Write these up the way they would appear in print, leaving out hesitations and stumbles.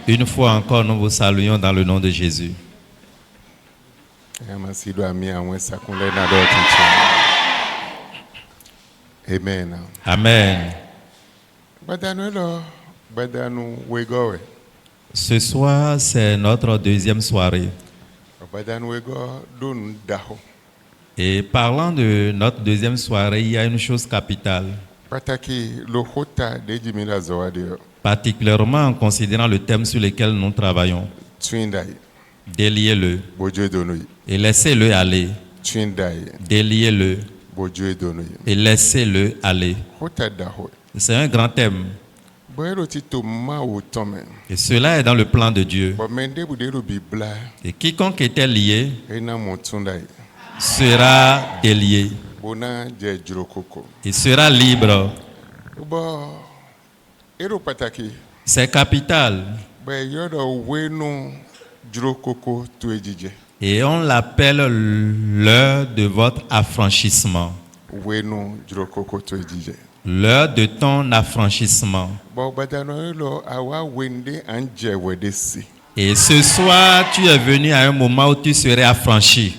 Une fois encore, nous vous saluons dans le nom de Jésus. Amen. Amen. Ce soir, c'est notre deuxième soirée. Et parlant de notre deuxième soirée, il y a une chose capitale. Particulièrement en considérant le thème sur lequel nous travaillons. Déliez-le et laissez-le aller. Déliez-le et laissez-le aller. C'est un grand thème. Et cela est dans le plan de Dieu. Et quiconque était lié sera délié. Il sera libre. C'est capital. Et on l'appelle l'heure de votre affranchissement. L'heure de ton affranchissement. Et ce soir, tu es venu à un moment où tu serais affranchi.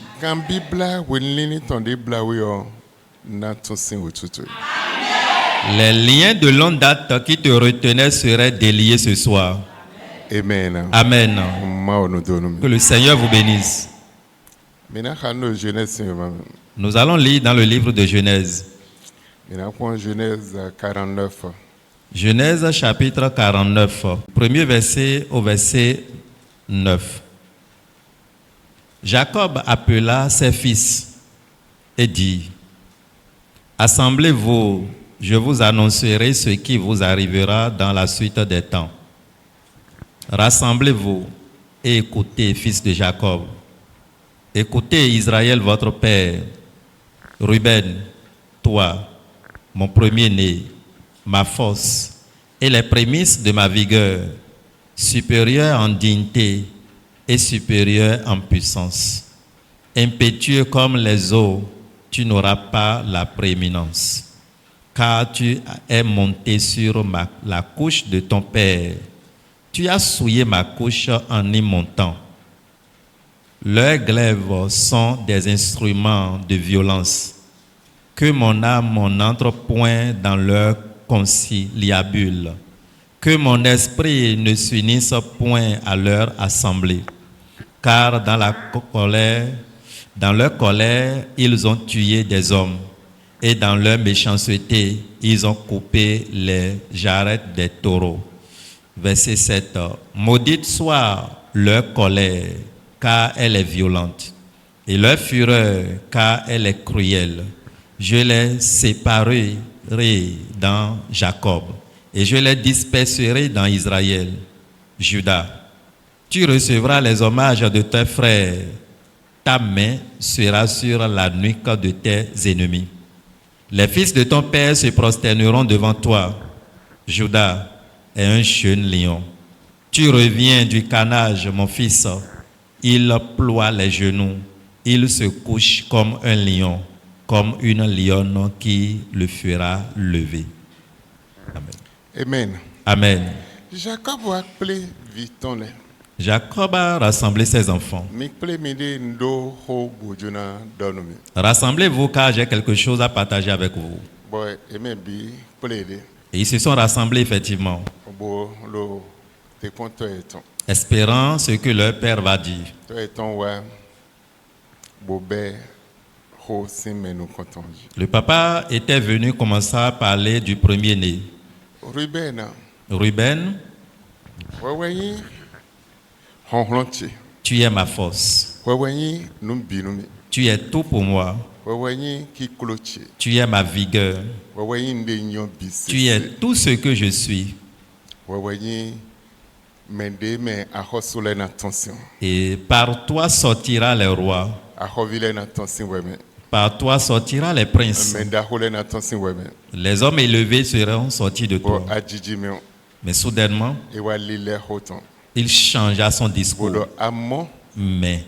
Les liens de longue date qui te retenaient seraient déliés ce soir. Amen. Amen. Que le Seigneur vous bénisse. Nous allons lire dans le livre de Genèse. Genèse 49. Genèse chapitre 49, premier verset au verset 9. Jacob appela ses fils et dit: Assemblez-vous, je vous annoncerai ce qui vous arrivera dans la suite des temps. Rassemblez-vous et écoutez, fils de Jacob. Écoutez, Israël, votre père. Ruben, toi, mon premier-né, ma force et les prémices de ma vigueur, supérieur en dignité et supérieur en puissance. Impétueux comme les eaux, tu n'auras pas la prééminence, car tu es monté sur la couche de ton père. Tu as souillé ma couche en y montant. Leurs glaives sont des instruments de violence. Que mon âme n'entre point dans leur conciliabule. Que mon esprit ne s'unisse point à leur assemblée. Car dans leur colère, ils ont tué des hommes. Et dans leur méchanceté, ils ont coupé les jarrets des taureaux. Verset 7. Maudite soit leur colère, car elle est violente, et leur fureur, car elle est cruelle. Je les séparerai dans Jacob, et je les disperserai dans Israël. Judas, tu recevras les hommages de tes frères. Ta main sera sur la nuque de tes ennemis. Les fils de ton père se prosterneront devant toi. Judas est un jeune lion. Tu reviens du canage, mon fils. Il ploie les genoux. Il se couche comme un lion, comme une lionne qui le fera lever. Amen. Amen. Amen. Jacob a Jacob a rassemblé ses enfants. Rassemblez-vous car j'ai quelque chose à partager avec vous. Et ils se sont rassemblés effectivement, espérant ce que leur père va dire. Le papa était venu commencer à parler du premier-né. Ruben, tu es ma force. Tu es tout pour moi. Tu es ma vigueur. Tu es tout ce que je suis. Et par toi sortira les rois. Par toi sortira les princes. Les hommes élevés seront sortis de toi. Mais soudainement, il changea son discours. Mais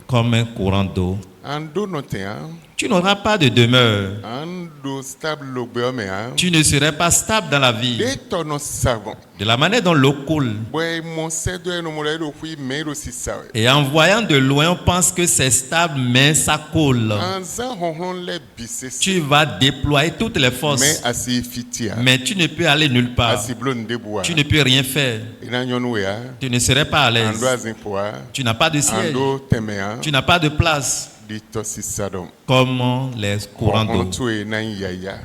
comme un courant d'eau, Ando noté, hein. Tu n'auras pas de demeure. Ando stable le beurre, hein. Tu ne serais pas stable dans la vie. Des tonneaux savants. De la manière dont l'eau coule. Ouais, mon cèdre est nommé le fruit, mais aussi ça. Et en voyant de loin, on pense que c'est stable, mais ça coule. En ça, on les bisses. Tu vas déployer toutes les Mais forces, assez fitia. mais tu ne peux aller nulle part. Assez blonde de bois. Tu ne peux rien faire. Il a yon ouya. Tu ne serais pas à Ando l'aise. azin poa. Tu n'as pas de siège. Ando temea. Tu n'as pas de place. Dito si sadom. Comme les courants d'eau. On tue na yaya.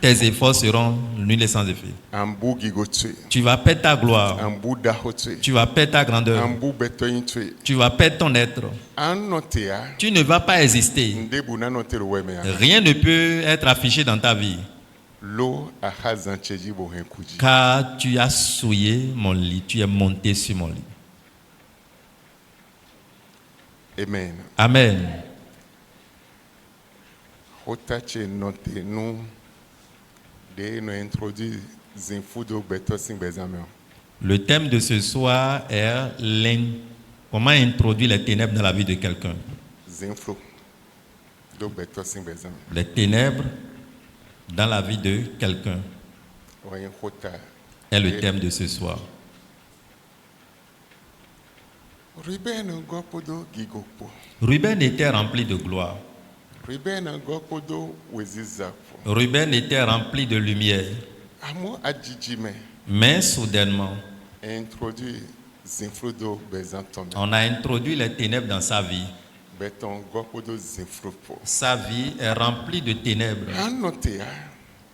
Tes efforts seront nul et sans effet. Ambu gigo tue. Tu vas perdre ta gloire. Ambu daho tue. Tu vas perdre ta grandeur. Ambu betoyin tue. Tu vas perdre ton être. An notea. Tu ne vas pas exister. Ndebu na note le wemea. Rien ne peut être affiché dans ta vie. Lo a hazan cheji bo henkuji. Car tu as souillé mon lit. Tu es monté sur mon lit. Amen. Amen. Hotache note nous de nous introduire zinfudo beto sing bezameo. Le thème de ce soir est comment introduire les ténèbres dans la vie de quelqu'un. Zinflo do beto sing bezameo. Les ténèbres dans la vie de quelqu'un Oyen hota. est le thème de ce soir. Ruben gopodo gigopo. Ruben était rempli de gloire. Ruben gopodo wezizapo. Ruben était rempli de lumière. Amo adjijime Mais soudainement, introduit zinflo do bezantome. on a introduit les ténèbres dans sa vie. Beton gopodo zinflo po. Sa vie est remplie de ténèbres. Anotea.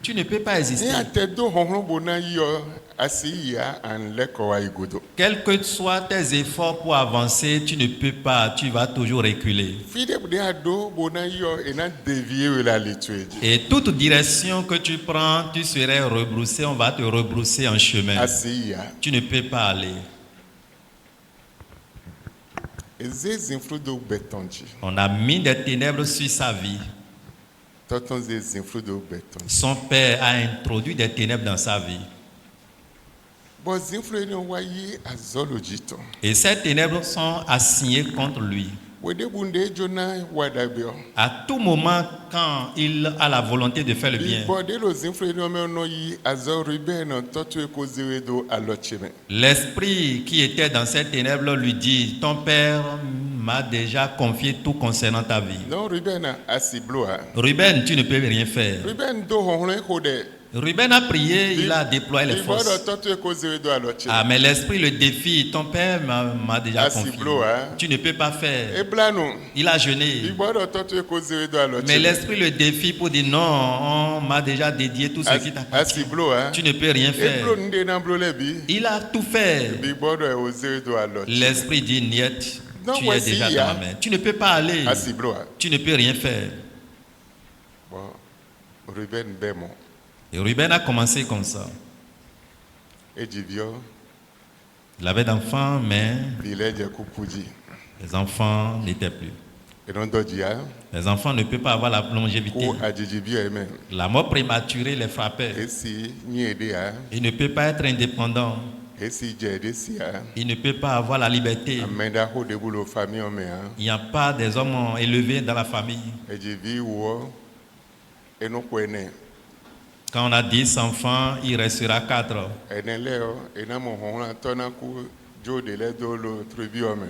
Tu ne peux pas exister. Et à tes deux honron bona yo asiya an leko wa igodo. Quels que soient tes efforts pour avancer, tu ne peux pas, tu vas toujours reculer. Fide bude ado bona yo ena dévier la litueji. Et toute direction que tu prends, tu serais rebroussé, on va te rebrousser en chemin. Asiya. Tu ne peux pas aller. Eze zinflo do betonji. On a mis des ténèbres sur sa vie. Toton ze zinflo do beton. Son père a introduit des ténèbres dans sa vie. Bo zinflo ene wayi azologito. Et ces ténèbres sont assignées contre lui. Wede bunde jona wadabio. À tout moment, quand il a la volonté de faire le bien, Bode lo zinflo ene me no yi azol ruben totu ekozewe do alocheme. l'esprit qui était dans ces ténèbres lui dit, ton père m'a déjà confié tout concernant ta vie. Non ruben asibloa. Ruben, tu ne peux rien faire. Ruben do honron ekode. Ruben a prié, il a déployé les Ibodo forces. totu ekozewe do alocheme. Ah, mais l'esprit le défie, ton père m'a déjà confié. Asiblo, hein. Tu ne peux pas faire. Eblano. Il a jeûné. Ibodo totu ekozewe do alocheme. Mais l'esprit le défie pour dire non, on m'a déjà dédié tout ce qui t'appartient. Asiblo, hein. Tu ne peux rien faire. Eblo nde na blo lebi. Il a tout fait. Ibodo ekozewe do alocheme. L'esprit dit niet, Non, tu es voici, déjà dans ma main. Tu ne peux pas aller. Asiblo, hein. Tu ne peux rien faire. Bon, Ruben bemo. Et Ruben a commencé comme ça. Ejivio. Il avait d'enfants, mais Village kupuji. les enfants n'étaient plus. Et non dojia. Les enfants ne peuvent pas avoir la longévité. Ko ajijibio amen. La mort prématurée les frappait. Esi nyede a. Il ne peut pas être indépendant. Esi jede si a. Il ne peut pas avoir la liberté. Amenda ho debulo famille ome a. Il n'y a pas des hommes élevés dans la famille. Ejivi wo. Eno kwene. Quand on a 10 enfants, il restera 4. Eneleo enamo hona tona ku jo de le do lo tribu ome.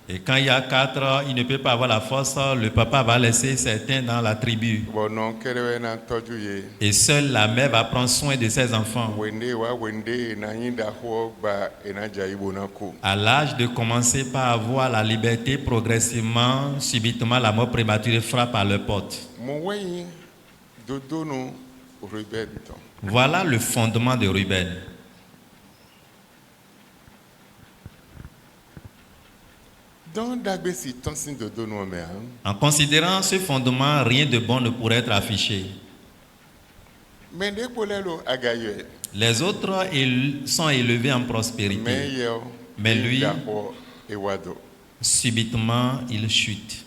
Et quand il y a 4, il ne peut pas avoir la force. Le papa va laisser certains dans la tribu. Bon non kerewe na toju ye. Et seule la mère va prendre soin de ses enfants. Wende wa wende na yinda ho ba enaja ibona ko. À l'âge de commencer par avoir la liberté, progressivement, subitement, la mort prématurée frappe à leur porte. Mon weyi dodo no Ruben ton. Voilà le fondement de Ruben. Dans dagbe si ton sin dodo no me a. En considérant ce fondement, rien de bon ne pourrait être affiché. Mais de polelo agaye. Les autres sont élevés en prospérité. Mais yo. Mais lui- daho ewado. Subitement, il chute.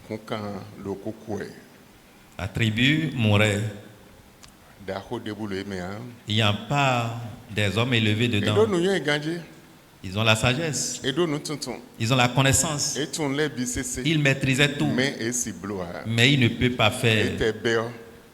Kunkan lo kokwe. La tribu mourait. Daho debulo eme a. Il n'y a pas des hommes élevés Et dedans. do no yo eganje. Ils ont la sagesse, edo nu tuntun ils ont la connaissance, etun le bi sese ils maîtrisaient tout, me esi bloa mais ils ne peuvent pas faire. ete beo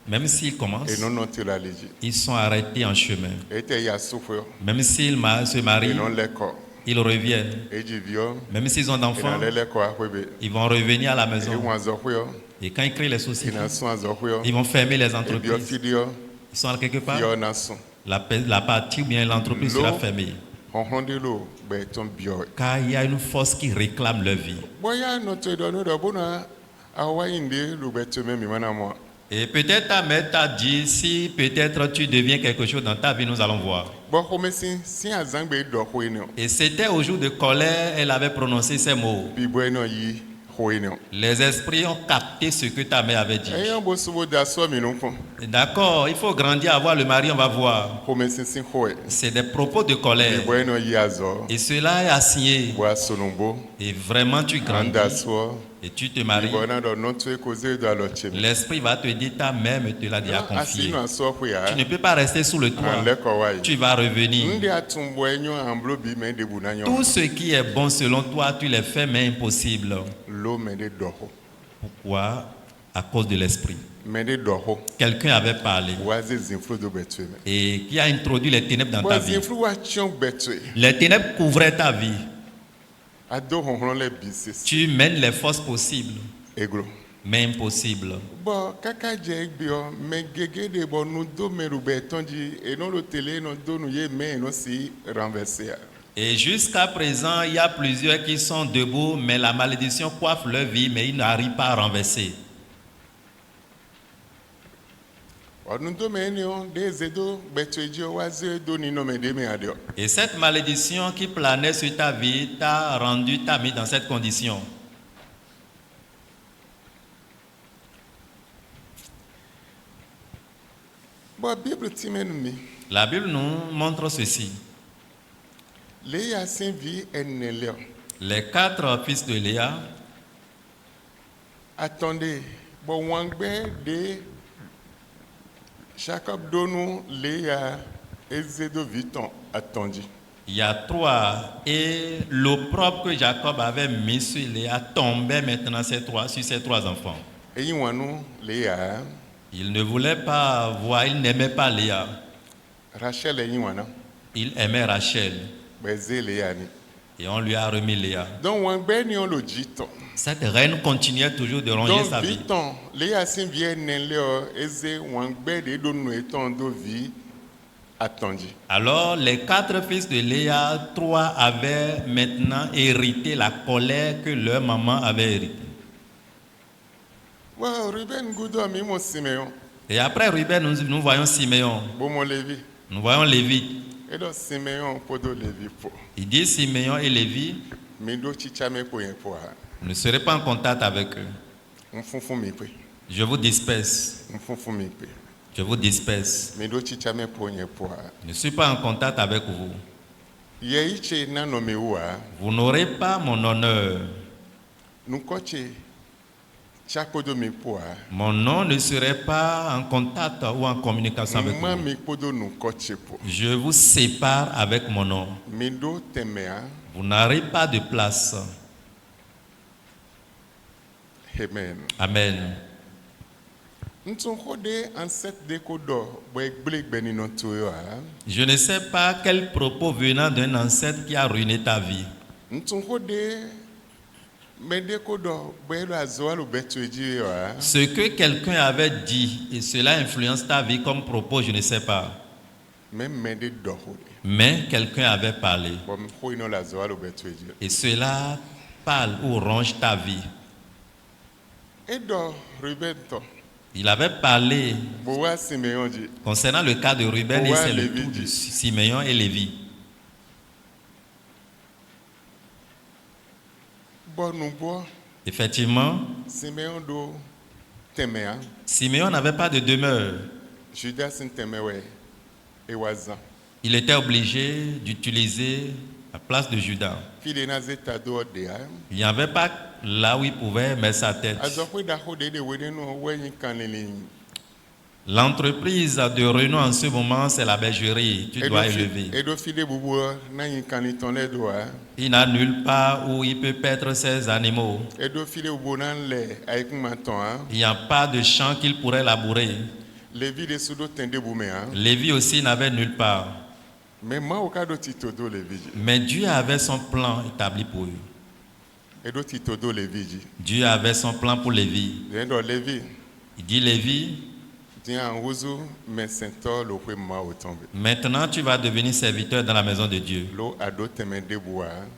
Même s'ils commencent, eno te la leji ils sont arrêtés en chemin. ete ya sufo Même s'ils se marient, eno leko ils reviennent. eji vio Même s'ils ont d'enfants, ena leko ahwebe ils vont revenir à la e maison. wan zo hweo Et quand ils créent les sociétés, ina sun zo hweo ils vont fermer les e bio entreprises. fidio Ils sont quelque part, fio na sun la partie ou bien l'entreprise sera fermée. honhondilo be ton bio Car il y a une force qui réclame leur vie. boya no te do no do bona awa inde lu be te me mi mana mo Et peut-être ta mère t'a dit, si peut-être tu deviens quelque chose dans ta vie, nous allons voir. bo homesin si azangbe do hwene Et c'était au jour de colère, elle avait prononcé ces mots. bi bueno yi hwene Les esprits ont capté ce que ta mère avait dit. eyan bo subo da so mi no fun D'accord, il faut grandir, avoir le mari, on va voir. homesin sin hwe C'est des propos de bi colère. bueno yi azo Et cela est assigné. wa sonumbo Et vraiment, tu grandis anda so et tu te maries. bona do no to ekoze do alo chemi L'esprit va te dire, ta mère me te l'a déjà confié. asino so hwe Tu ya ne peux pas rester sous le toit. leko wa yi Tu vas revenir. ndi atumbo enyo amblo bi me de bunanyo Tout ce qui est bon selon toi, tu les fais, mais impossible. lo me de doho Pourquoi? À cause de l'esprit. me de doho Quelqu'un avait parlé wa ze zinflu do betwe me et qui a introduit les ténèbres dans bo ta vie. zinflu wa chion betwe Les ténèbres couvraient ta vie. ado honhon le bi sese Tu mènes les forces possibles, eglo mais impossibles. bo kaka je gbio me gege de bo nu do me ru betonji eno lo tele no do nu ye me no si renverser Et jusqu'à présent, il y a plusieurs qui sont debout, mais la malédiction coiffe leur vie, mais ils n'arrivent pas à renverser. onu do me ni on de zedo betweji o wa ze do ni no me de me adio Et cette malédiction qui planait sur ta vie t'a mis dans cette condition. bo bible ti me nu mi La Bible nous montre ceci. le ya sin vi enele Les 4 fils de Léa, attendez bo wan gbe de Jacob donu le ya ezedo viton attendi il y a 3. Et l'opprobre que Jacob avait mis sur Léa tombait maintenant sur ces 3 enfants. eyin wanu le ya Il ne voulait pas voir, il n'aimait pas Léa. Rachel eyin wana Il aimait Rachel. beze le ya ni Et on lui a remis Léa. donc wan gbe ni on lo jiton Cette reine continuait toujours de ronger donc sa vie. viton le ya sin vi enele o eze wan gbe de do nu eton do vi attendi Alors les 4 fils de Léa, 3 avaient maintenant hérité la colère que leur maman avait héritée. wa Ruben gudo mi mo Simeon Et après Ruben, nous voyons Siméon, bo mo Levi nous voyons Lévi. edo Simeon podo Levi po Il dit Siméon et Lévi mi do chichame po yen po ha ne seraient pas en contact avec eux. mfunfun mi pe Je vous disperse. mfunfun mi pe Je vous disperse. mi do chichame po yen po ha Je ne suis pas en contact avec vous. ye iche na no mi wa Vous n'aurez pas mon honneur. nu koche chakodo mi po ha Mon nom ne serait pas en contact ou en communication avec ma vous. mi podo nu koche po Je vous sépare avec mon nom. mi do temea Vous n'aurez pas de place. amen Amen. ntun hode ancêtre de kodo bo egble gbeni no to yo ha Je ne sais pas quel propos venant d'un ancêtre qui a ruiné ta vie. ntun hode me de kodo bo elo azo alu betu eji yo ha Ce que quelqu'un avait dit et cela influence ta vie comme propos, je ne sais pas. même me de do hode Mais quelqu'un avait parlé bo mi ho ino la zo alu betu eji et cela parle ou ronge ta vie. edo Ruben to Il avait parlé bo wa Simeon ji concernant le cas de Ruben et Ouais, c'est le Lévi tour de dit. Siméon et Lévi. bo nu bo Effectivement, Simeon do temea Siméon n'avait pas de demeure. Judas sin temewe e wazan Il était obligé d'utiliser la place de Judas. file na zeta do de ha Il n'y avait pas là où il pouvait mettre sa tête. azo pe da hode de we no we yin kan lele L'entreprise de renom en ce moment, c'est la bergerie. Tu dois élever. Edo fide bubu na yin kaniton le doa. Il n'a nulle part où il peut paître ses animaux. Edo fide bubu nan le avec maton hein. Il n'y a pas de champ qu'il pourrait labourer. Levi de sudo tende bume hein. Lévi aussi n'avait nulle part. Mais moi au cas de titodo Levi. Mais Dieu avait son plan établi pour eux. Edo titodo Levi. Dieu avait son plan pour Lévi. Edo Levi. Il dit Lévi, maintenant tu vas devenir serviteur dans la maison de Dieu.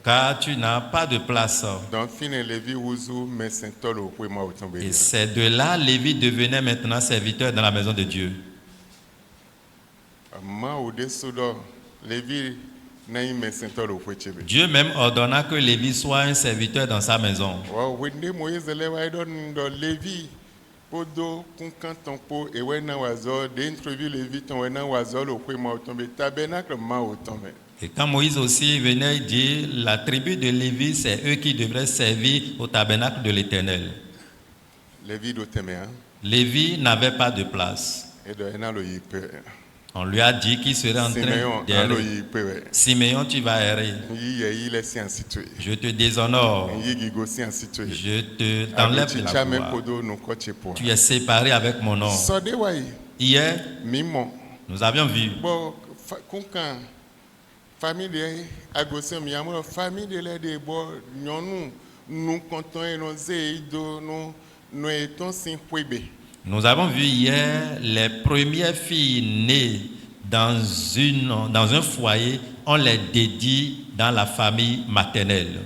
Car tu n'as pas de place. Et c'est de là Lévi devenait maintenant serviteur dans la maison de Dieu. Dieu même ordonna que Lévi soit un serviteur dans sa maison. Podo kunkanton po ewena wazor d'introduire les vies wena wazor au point tomber tabernacle ma autombe. Et quand Moïse aussi venait dire la tribu de Lévi, c'est eux qui devraient servir au tabernacle de l'Éternel. Lévi n'avait pas de place. On lui a dit qu'il serait en train d'errer. Siméon, tu vas errer. Je te déshonore. Je t'enlève la gloire. Tu es séparé avec mon nom. Hier, nous avions vu. Nous avons vu hier les premières filles nées dans un foyer, on les dédie dans la famille maternelle.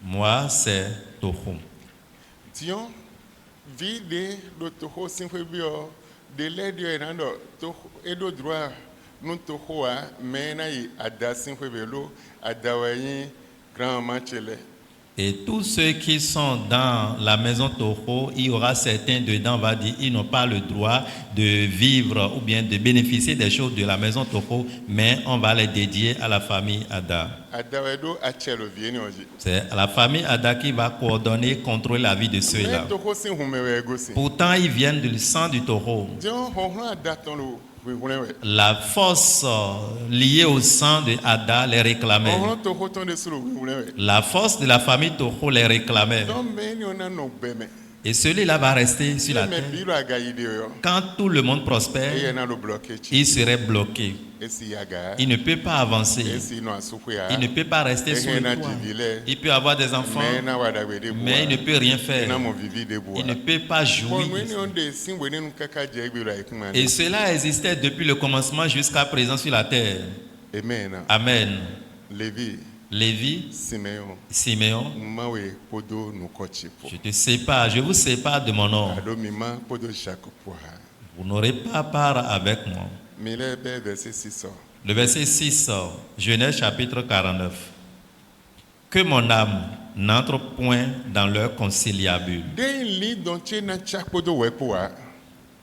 Moi, c'est Toho. Et tous ceux qui sont dans la maison Toho, il y aura certains dedans, on va dire, ils n'ont pas le droit de vivre ou bien de bénéficier des choses de la maison Toho, mais on va les dédier à la famille Ada. C'est la famille Ada qui va coordonner, contrôler la vie de ceux-là. Pourtant, ils viennent du sang du Toho. La force liée au sang de Ada les réclamait. La force de la famille Toho les réclamait. Et celui-là va rester sur la terre. Quand tout le monde prospère, il serait bloqué. Il ne peut pas avancer. Il ne peut pas rester sur le toit. Il peut avoir des enfants, mais il ne peut rien faire. Il ne peut pas jouir. Et cela existait depuis le commencement jusqu'à présent sur la terre. Amen. Lévi, Siméon, je te sépare, je vous sépare de mon nom. Vous n'aurez pas part avec moi. Le verset 6, Genèse chapitre 49. Que mon âme n'entre point dans leur conciliabule.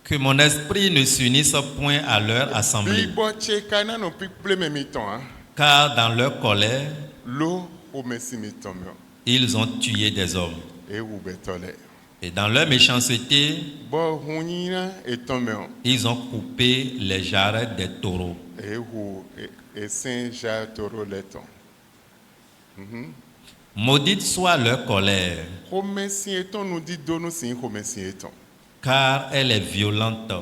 Que mon esprit ne s'unisse point à leur assemblée. Car dans leur colère, ils ont tué des hommes. Et dans leur méchanceté, ils ont coupé les jarrets des taureaux. Maudite soit leur colère, car elle est violente.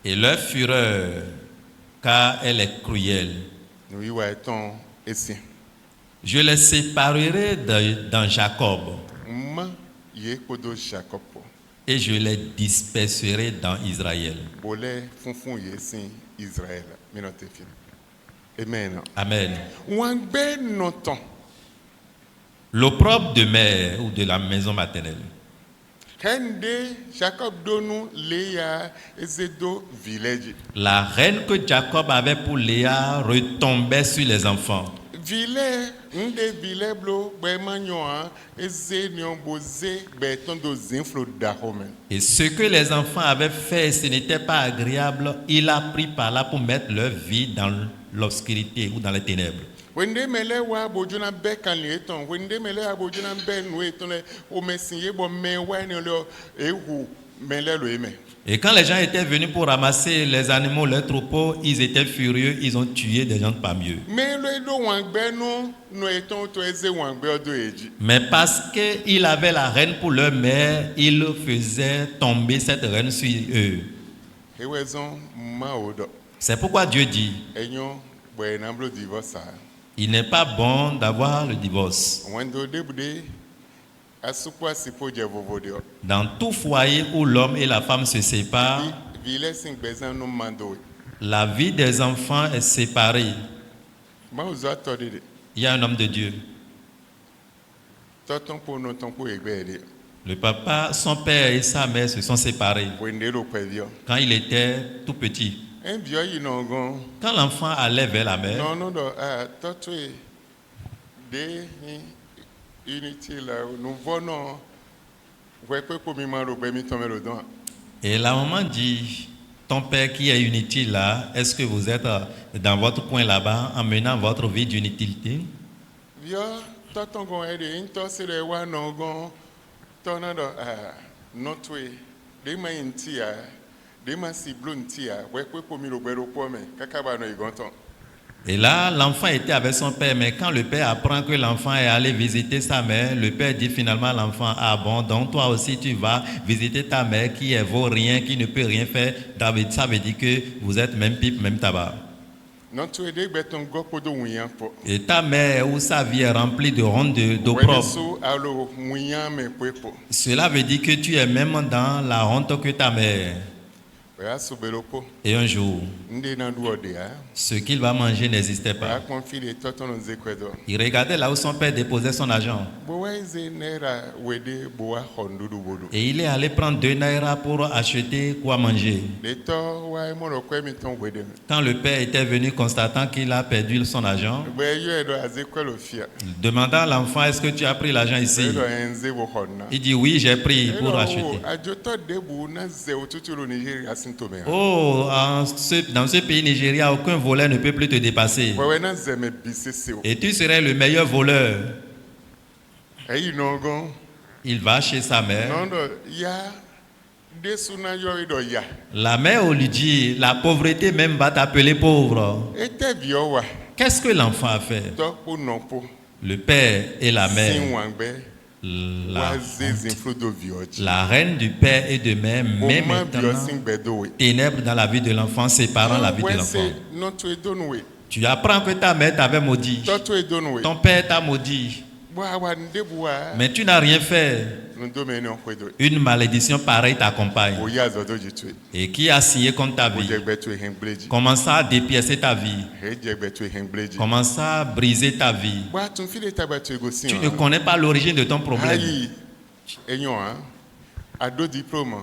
Et leur fureur, car elle est cruelle. Je les séparerai dans Jacob et je les disperserai dans Israël. Amen. L'opprobre de mère ou de la maison maternelle. La reine que Jacob avait pour Léa retombait sur les enfants. Et ce que les enfants avaient fait, ce n'était pas agréable. Il a pris par là pour mettre leur vie dans l'obscurité ou dans les ténèbres. Wende mele wa bojuna be kan le ton wende mele abojuna be nu eton le o mesin ye bo me wa ni lo ehu mele lo eme. Et quand les gens étaient venus pour ramasser les animaux, leurs troupeaux, ils étaient furieux, ils ont tué des gens pas mieux. Me lo do wangbe no eton to eze wangbe odo eji. Mais parce qu'ils avaient la reine pour leur mère, ils faisaient tomber cette reine sur eux. Ewezon ma odo. C'est pourquoi Dieu dit, Enyo bo enamblo divorce. il n'est pas bon d'avoir le divorce. Wendo debude asukwa sipo je vovode. Dans tout foyer où l'homme et la femme se séparent, Vile sing bezan no mando. la vie des enfants est séparée. Ma ozo atodede. Il y a un homme de Dieu. Toton po no ton po egbede. Le papa, son père et sa mère se sont séparés Wende lo pevio. quand il était tout petit. En bio yi no gon. Quand l'enfant allait vers la mère, Non, totwe de unity la nous venons ouais pour mi maro be mi tomber le don. et la maman dit, ton père qui est inutile là, est-ce que vous êtes dans votre coin là-bas en menant votre vie d'inutilité? Vio toton gon e de into se le wa no gon tonado notwe de ma intia de ma si bluntia ouais pour mi lo bero po me kakaba no igonton. Et là, l'enfant était avec son père, mais quand le père apprend que l'enfant est allé visiter sa mère, le père dit finalement à l'enfant, ah bon, donc toi aussi tu vas visiter ta mère qui vaut rien, qui ne peut rien faire. David, ça veut dire que vous êtes même pipe, même tabac. Notwe de beton go podo wian po. Et ta mère ou sa vie est remplie de rondes d'opprobre. So alo wian me po. Cela veut dire que tu es même dans la honte que ta mère. Ouais sobelo po. Et un jour, Nde na duo de ce qu'il va manger n'existait a pas. confie les toton no zekwedo. Il regardait là où son père déposait son argent. Boise nera wede boa hondudu bodo. Et il est allé prendre 2 naira pour acheter quoi manger. Le to wa mo ro kwemi ton wede. Quand le père était venu constatant qu'il a perdu son argent, Be yo edo azekwelo fia. demandant à l'enfant, est-ce que tu as pris l'argent ici? Edo enze bo honna. Il dit, oui, j'ai pris pour acheter. Ajoto debu na ze otutulu Nigeria sintome. Oh, dans ce pays Nigeria, aucun voleur ne peut plus te dépasser. Wewe na ze me bisese o. Et tu serais le meilleur voleur. Eyi no gon. Il va chez sa mère. Non do ya desu na yo edo ya. La mère lui dit, la pauvreté même va t'appeler pauvre. Ete bio wa. Qu'est-ce que l'enfant a fait? To po non po. Le père et la mère, Sinwangbe. la, Wa ze infludo vioji. la reine du père et de mère, mais Oma bio maintenant, sing bedo we. ténèbres dans la vie de l'enfant, séparant la vie de l'enfant. Notre edonwe. Tu apprends que ta mère t'avait maudit. Toto edonwe. Ton père t'a maudit. Wa ndebuwa. Mais tu n'as rien fait. Nous domenons en kwedo. Une malédiction pareille t'accompagne. Oya zodo jitwe. Et qui a signé contre ta vie? Ojegbetu hengbleji. Commence à dépiécer ta vie. Ejegbetu hengbleji. Commence à briser ta vie. Wa tun file tabatu egosi. Tu ne connais pas l'origine de ton problème. Ayi. Enyon hein. Ado diplôme.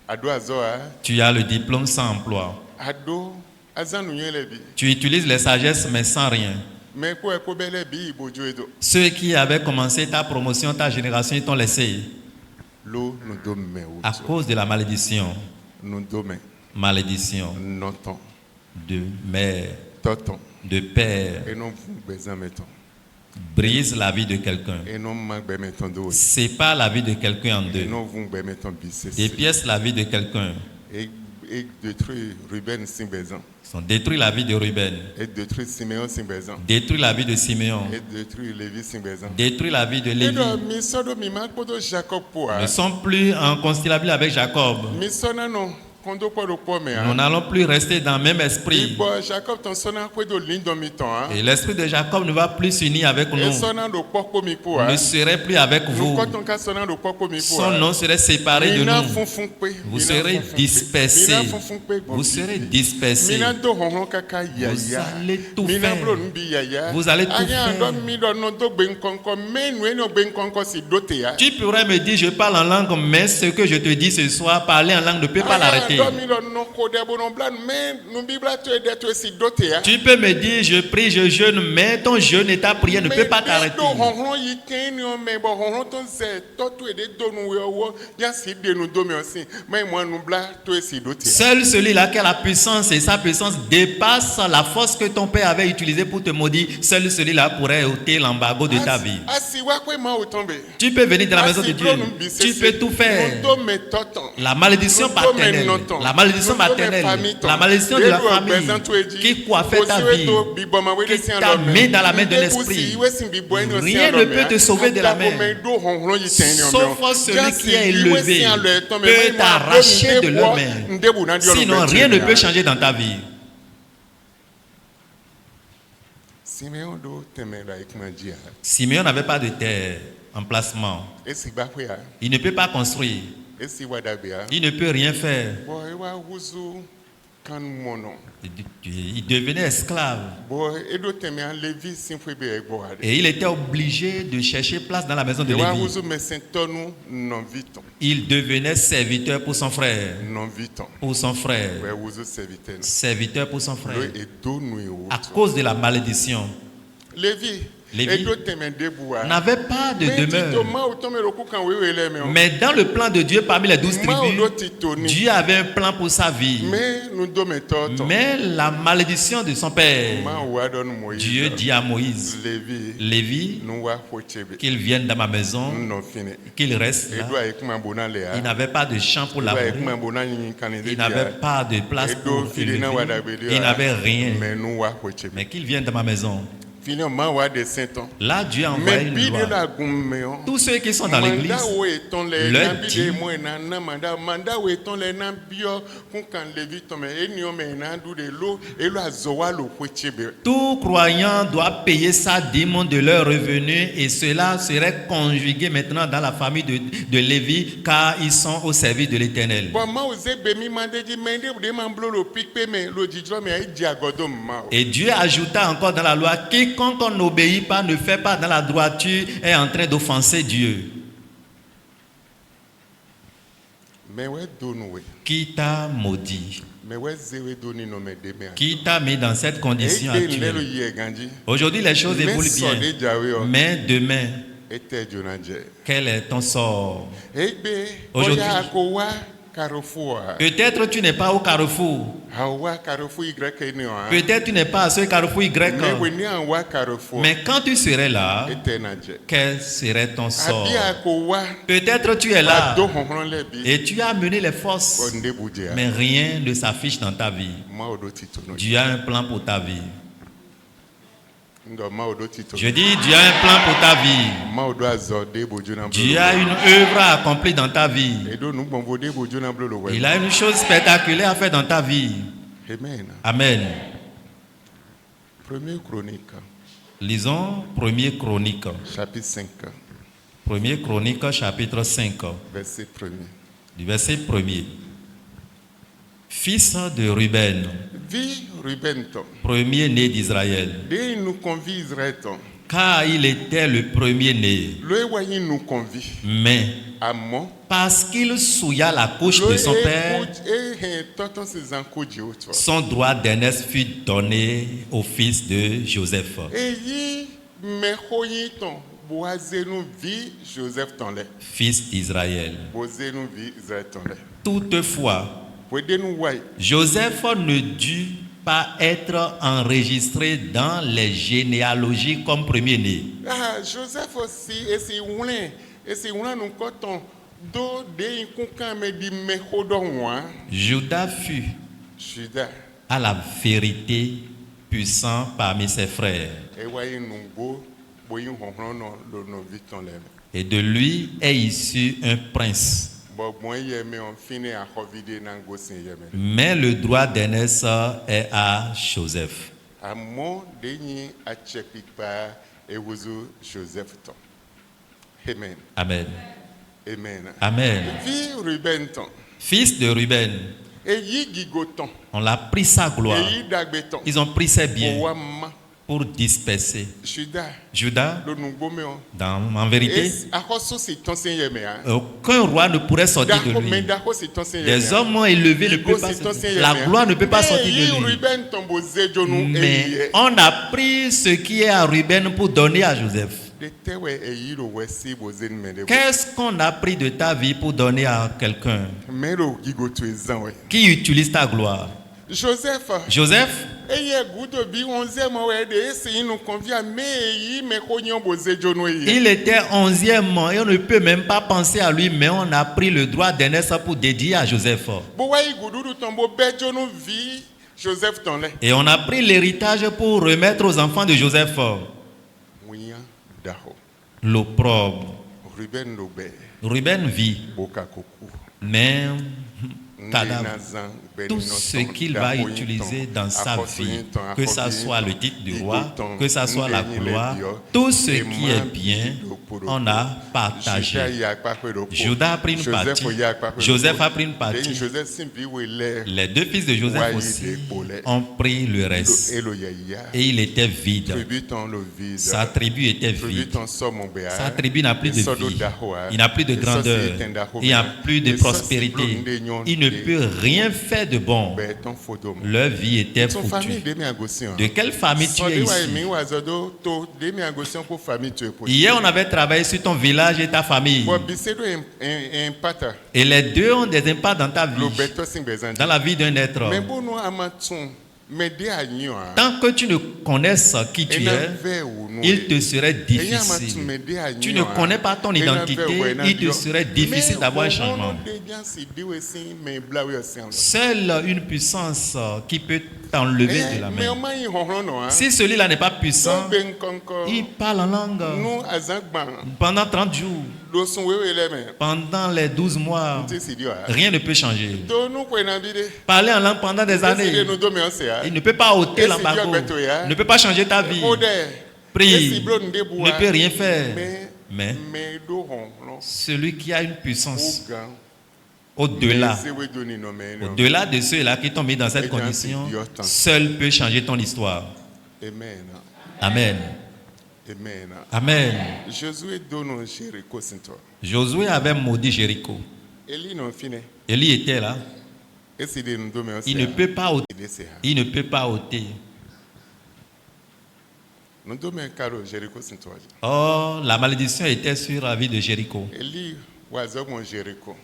Ado azoa. Tu as le diplôme sans emploi. Ado azanu yelebi. Tu utilises les sagesses mais sans rien. Mais ko ekobele bi ibojo edo. Ceux qui avaient commencé ta promotion, ta génération, ils t'ont laissé Lo nous domme à cause de la malédiction. nous domme Malédiction noton de mère, toton de père, et non vous besoin mettons brise la vie de quelqu'un. et non magbe mettons do Sépare la vie de quelqu'un en et deux. non vous be mettons bises Dépièce la vie de quelqu'un. et détruire Ruben Simbezan Ils ont détruit la vie de Ruben. et détruire Simeon Simbezan Détruit la vie de Siméon. et détruire Lévi Simbezan Détruit la vie de et Lévi. donc mi sodo mi makodo Jacob poa Ne sont plus inconciliables avec Jacob. mi sona non kondo podo pome Nous n'allons plus rester dans le même esprit. Ibo Jacob ton sona kwedo lindo mi ton Et l'esprit de Jacob ne va plus s'unir avec et nous. sona do poko mi poa Ne serait plus avec nous vous. quand on ka sona do poko mi Son poa nom serait séparé de Mina nous. funfun pe. Vous Mina serez funfun pe. dispersés. Mina funfun pe, bon Vous bibi. serez dispersés. Mina do honhon kaka yaya. Vous allez tout Mina faire. bro nbi yaya. Vous allez tout Aya faire. ando mi do no do benkonko menu eno benkonko si dote ya. Tu pourrais me dire, je parle en langue, mais ce que je te dis ce soir, parler en langue ne peut pas l'arrêter. Tu peux me dire, je prie, je jeûne, mais ton jeûne et ta prière ne peut pas t'arrêter. Seul celui-là qui a la puissance et sa puissance dépasse la force que ton père avait utilisée pour te maudire. Seul celui-là pourrait ôter l'embargo de ta vie. Tu peux venir dans la maison de Dieu. Tu peux tout faire. La malédiction paternelle, la malédiction maternelle, la malédiction de la famille qui coiffait ta vie, qui t'a mis dans la main de l'esprit. Rien ne peut te sauver de la main, sauf celui qui est élevé peut t'arracher de leur main. Sinon, rien ne peut changer dans ta vie. Simeon n'avait pas de terre, emplacement. Il ne peut pas construire. Il ne peut rien faire. Il devenait esclave. Et il était obligé de chercher place dans la maison de Lévi. Il devenait serviteur pour son frère. Pour son frère. Serviteur pour son frère. À cause de la malédiction. Lévi n'avait pas de demeure. Mais dans le plan de Dieu parmi les 12 tribus, Dieu avait un plan pour sa vie. Mais la malédiction de son père, Dieu dit à Moïse, Lévi, qu'il vienne dans ma maison, qu'il reste là. Il n'avait pas de champ pour labourer. Il n'avait pas de place pour élever. Il n'avait rien. Mais qu'il vienne dans ma maison. Là, Dieu a envoyé une loi. Tous ceux qui sont dans l'église leur dit, tout croyant doit payer sa dîme de leurs revenus et cela serait conjugué maintenant dans la famille de Lévi car ils sont au service de l'Éternel. Et Dieu ajouta encore dans la loi, quiconque n'obéit pas, ne fait pas dans la droiture, est en train d'offenser Dieu. Qui t'a maudit? Qui t'a mis dans cette condition actuelle? Aujourd'hui, les choses évoluent bien. Mais demain, quel est ton sort? Aujourd'hui, peut-être tu n'es pas au carrefour. Peut-être tu n'es pas à ce carrefour Y. Mais quand tu serais là, quel serait ton sort? Peut-être tu es là et tu as mené les forces, mais rien ne s'affiche dans ta vie. Dieu a un plan pour ta vie. Je dis, Dieu a un plan pour ta vie. Dieu a une œuvre à accomplir dans ta vie. Il a une chose spectaculaire à faire dans ta vie. Amen. Lisons 1er Chronique. Chapitre 5. 1er Chronique, chapitre 5. Verset 1er. Du verset 1er. Fils de Ruben, premier-né d'Israël, car il était le premier-né. Mais parce qu'il souilla la couche de son père, son droit d'aînesse fut donné au fils de Joseph. Fils d'Israël. Toutefois, Joseph ne dut pas être enregistré dans les généalogies comme premier-né. Judas fut à la vérité puissant parmi ses frères. Et de lui est issu un prince. Mais le droit d'aînesse est à Joseph. Amen. Amen. Amen. Amen. Fils de Ruben, on l'a pris sa gloire. Ils ont pris ses biens. pour disperser. Judas, Judas, le Nungomeo. en vérité, Et à cause de ton Seigneur, aucun roi ne pourrait sortir de lui. Les hommes ont élevé ne peut pas sortir. La gloire ne peut pas sortir de lui. Mais on a pris ce qui est à Ruben pour donner à Joseph. Qu'est-ce qu'on a pris de ta vie pour donner à quelqu'un qui utilise ta gloire? Joseph, il était 11e et on ne peut même pas penser à lui, mais on a pris le droit d'aînesse pour dédier à Joseph. Et on a pris l'héritage pour remettre aux enfants de Joseph. L'opprobre. Ruben vit, mais tout ce qu'il va utiliser dans sa vie, que ce soit le titre du roi, que ce soit la gloire, tout ce qui est bien, on a partagé. Judas a pris une partie, Joseph a pris une partie. Les deux fils de Joseph aussi ont pris le reste. Et il était vide. Sa tribu était vide. Sa tribu n'a plus de vie. Il n'a plus de grandeur. Il n'a plus de prospérité. Il ne peut rien faire de bon. Leur vie était foutue. De quelle famille tu es ici? Hier, on avait travaillé sur ton village et ta famille. Et les deux ont des impacts dans ta vie, dans la vie d'un être. Tant que tu ne connaisses qui tu es, il te serait difficile. Tu ne connais pas ton identité, il te serait difficile d'avoir un changement. Seule une puissance qui peut t'enlever de la main. Si celui-là n'est pas puissant, il parle en langue pendant 30 jours. Pendant les 12 mois, rien ne peut changer. Parler en langue pendant des années, il ne peut pas ôter l'embargo, il ne peut pas changer ta vie. Prie, ne peut rien faire. Mais celui qui a une puissance au-delà de ceux-là qui t'ont mis dans cette condition, seul peut changer ton histoire. Amen. Amen. Josué avait maudit Jéricho. Élie était là. Il ne peut pas ôter. Il ne peut pas ôter. Oh, la malédiction était sur la vie de Jéricho.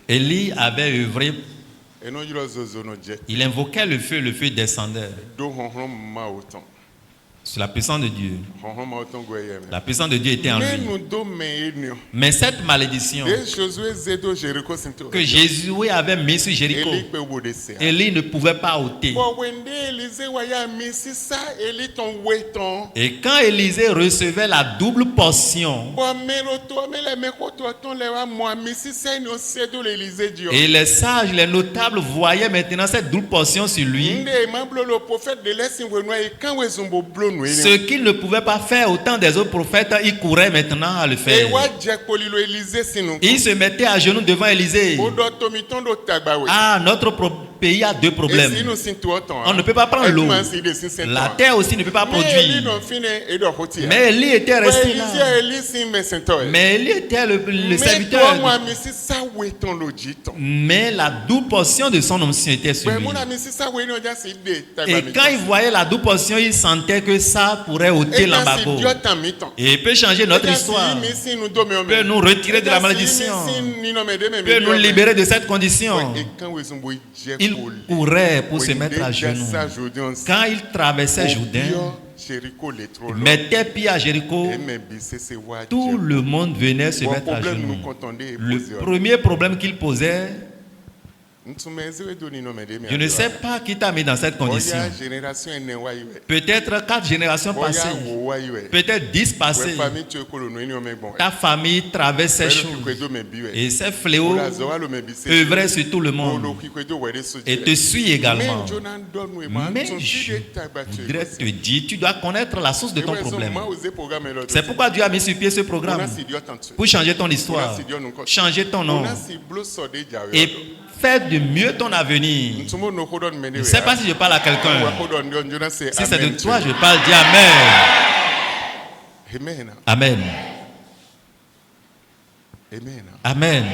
Élie avait œuvré. Il invoquait le feu descendait. C'est la puissance de Dieu. La puissance de Dieu était en lui. Mais cette malédiction que Josué avait mise sur Jéricho, Élie ne pouvait pas ôter. Et quand Élisée recevait la double portion, et les sages, les notables voyaient maintenant cette double portion sur lui, ce qu'il ne pouvait pas faire au temps des autres prophètes, il courait maintenant à le faire. Il se mettait à genoux devant Élisée. Ah, notre pays a deux problèmes. On ne peut pas prendre l'eau. La terre aussi ne peut pas produire. Mais Élie était resté là. Mais Élie était le serviteur. Mais la double portion de son onction était sur lui. Et quand il voyait la double portion, il sentait que ça pourrait ôter l'embargo. Et peut changer notre histoire. Peut nous retirer de la malédiction. Peut nous libérer de cette condition. Il courait pour se mettre à genoux. Quand il traversait Jourdain, mettait pied à Jéricho, tout le monde venait se mettre à genoux. Le premier problème qu'il posait, je ne sais pas qui t'a mis dans cette condition. Peut-être 4 générations passées, peut-être 10 passées. Ta famille traverse ces choses. Et ces fléaux œuvraient sur tout le monde. Et te suit également. Mais je voudrais te dire, tu dois connaître la source de ton problème. C'est pourquoi Dieu a mis sur pied ce programme. Pour changer ton histoire, changer ton nom. Et faire de mieux ton avenir. Ntumo no hold on Je many ne sais pas way. si je parle à quelqu'un. Hold on, you don't say Si c'est de amen toi, to je it. parle, dis Amen. Amen. Amen. Amen. Amen.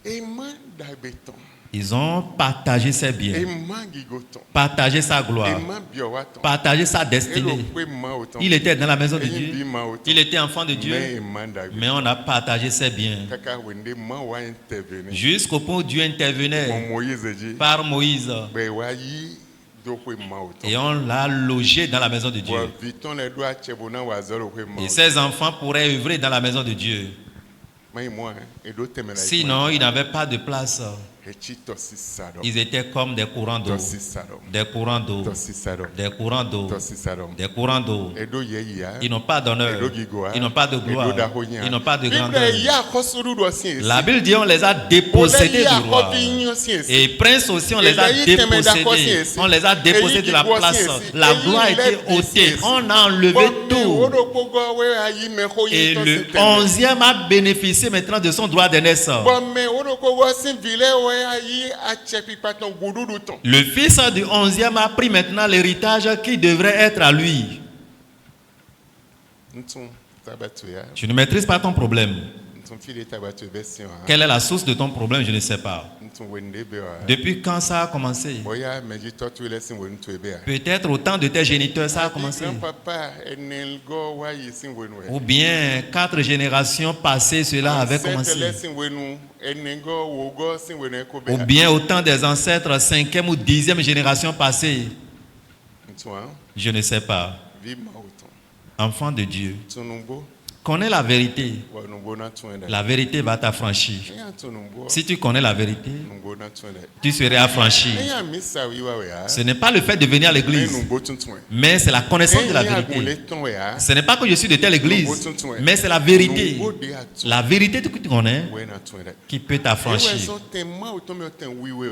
Amen da beton. Ils ont partagé ses biens, Amen gigoton. partagé sa gloire, Amen biowaton. partagé sa Elo destinée. kwe ma oton. Il était dans la maison de Eyin Dieu. bi ma oton. Il était enfant de Dieu. Mais amen da Mais on a partagé ses biens. Kaka wende ma wa intervenir. Jusqu'au point où Dieu Mon intervenait Moïse dit, par Moïse. ben wa yi do kwe ma oton. Et on l'a logé dans la maison de Dieu. Wa viton le do a chebona wa zoro kwe ma Et oton. ses enfants pourraient œuvrer dans la maison de Dieu. Mais moi, et do temela. Sinon, ils n'avaient pas de place. Hechi tosi sado. Ils étaient comme des courants d'eau. Tosi sado. Des courants d'eau. Tosi sado. Des courants d'eau. Tosi sado. Des courants d'eau. Edo ye ya. Ils n'ont pas d'honneur. Ils n'ont pas de gloire. Ils n'ont pas de grandeur. La Bible dit on les a dépossédés du roi. Et prince aussi, on les a dépossédés. On les a dépossédés de la place. La gloire a été ôtée. On a enlevé tout. Et le 11e a bénéficié maintenant de son droit d'aînesse. Le fils du 11e a pris maintenant l'héritage qui devrait être à lui. Tu ne maîtrises pas ton problème. Quelle est la source de ton problème? Je ne sais pas. Depuis quand ça a commencé? Peut-être au temps de tes géniteurs ça a commencé. Ou bien 4 générations passées cela avait commencé. Ou bien au temps des ancêtres 5e ou 10e génération passée. Je ne sais pas. Enfant de Dieu, connais la vérité. La vérité va t'affranchir. Si tu connais la vérité, tu serais affranchi. Ce n'est pas le fait de venir à l'église, mais c'est la connaissance de la vérité. Ce n'est pas que je suis de telle église, mais c'est la vérité. La vérité que tu connais qui peut t'affranchir.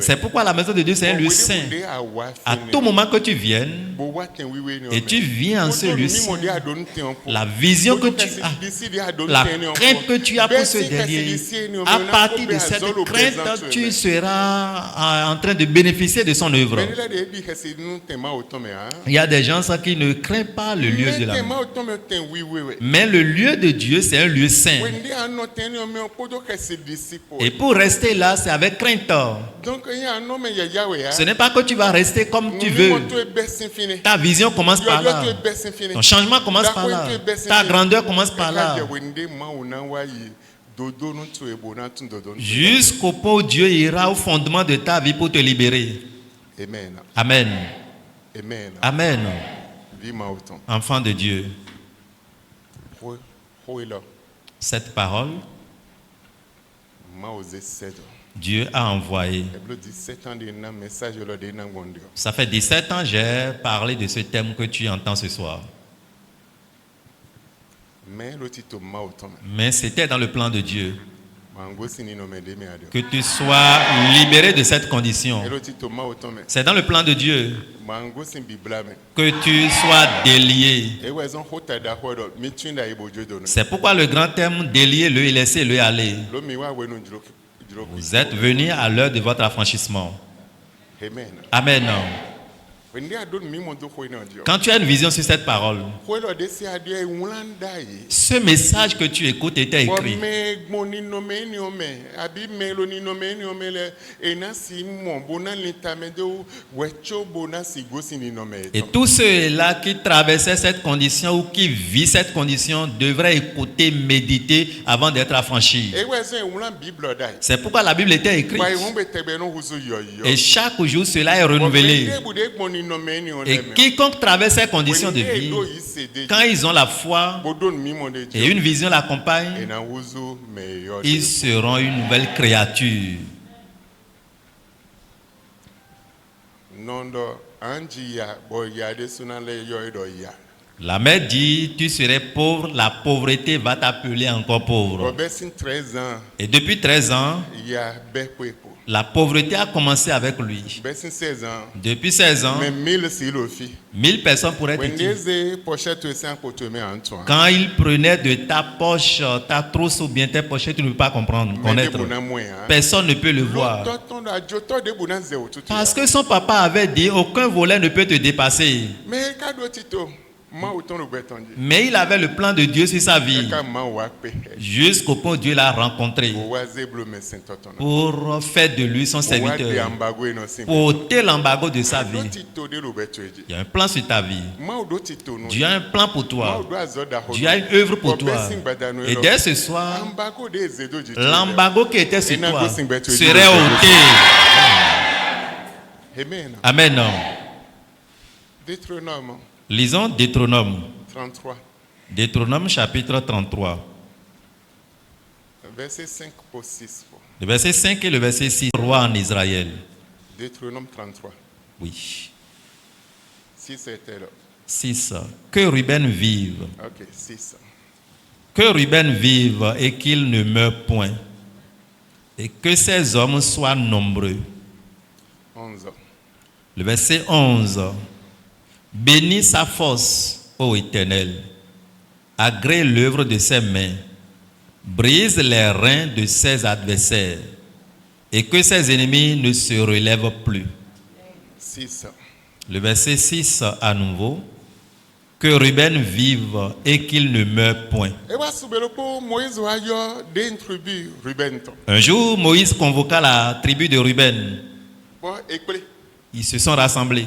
C'est pourquoi la maison de Dieu c'est un lieu saint. À tout moment que tu viennes et tu viens en ce lieu saint, la vision que tu as, la crainte que tu as pour ce dernier, à partir de cette crainte, tu seras en train de bénéficier de son œuvre. Il y a des gens qui ne craignent pas le lieu de la mort. Mais le lieu de Dieu, c'est un lieu saint. Et pour rester là, c'est avec crainte. Ce n'est pas que tu vas rester comme tu veux. Ta vision commence par là. Ton changement commence par là. Ta grandeur commence par là. Jusqu'au point où Dieu ira au fondement de ta vie pour te libérer. Amen. Amen. Enfant de Dieu, cette parole, Dieu a envoyé. Ça fait 17 ans que j'ai parlé de ce thème que tu entends ce soir. Mais c'était dans le plan de Dieu que tu sois libéré de cette condition. C'est dans le plan de Dieu que tu sois délié. C'est pourquoi le grand thème, déliez-le et laissez-le aller. Vous êtes venus à l'heure de votre affranchissement. Amen. Quand tu as une vision sur cette parole, ce message que tu écoutes était écrit. Et tous ceux-là qui traversaient cette condition ou qui vivent cette condition devraient écouter, méditer avant d'être affranchis. C'est pourquoi la Bible était écrite. Et chaque jour, cela est renouvelé. Et quiconque traverse ces conditions de vie, quand ils ont la foi et une vision l'accompagne, ils seront une nouvelle créature. La mère dit, tu serais pauvre, la pauvreté va t'appeler encore pauvre. Et depuis 13 ans, La pauvreté a commencé avec lui. Bessin 16 ans. Depuis 16 ans, Mais 1000 si l'offi. 1000 personnes pourraient être When utiles. they pochette aussi un côté mais en toi. Quand il prenait de ta poche, ta trousse ou bien tes pochettes, tu ne peux pas comprendre, connaître. Personne ne peut le voir. Parce que son papa avait dit, aucun volet ne peut te dépasser. Mais il avait le plan de Dieu sur sa vie. Jusqu'au point où Dieu l'a rencontré. Pour faire de lui son serviteur. Pour ôter l'embargo de sa vie. Il y a un plan sur ta vie. Dieu a un plan pour toi. Dieu a une œuvre pour toi. Et dès ce soir, l'embargo qui était sur toi serait ôté. Amen. Lisons Deutéronome. 33. Deutéronome chapitre 33. Verset 5 pour 6. Le verset 5 et le verset 6. Roi en Israël. Deutéronome 33. Oui. 6 était là. 6. Que Ruben vive. Ok, 6. Que Ruben vive et qu'il ne meure point. Et que ses hommes soient nombreux. 11. Le verset 11. Bénis sa force, ô Éternel. Agrée l'œuvre de ses mains. Brise les reins de ses adversaires. Et que ses ennemis ne se relèvent plus. 6. Le verset 6 à nouveau. Que Ruben vive et qu'il ne meure point. Un jour, Moïse convoqua la tribu de Ruben. Ils se sont rassemblés.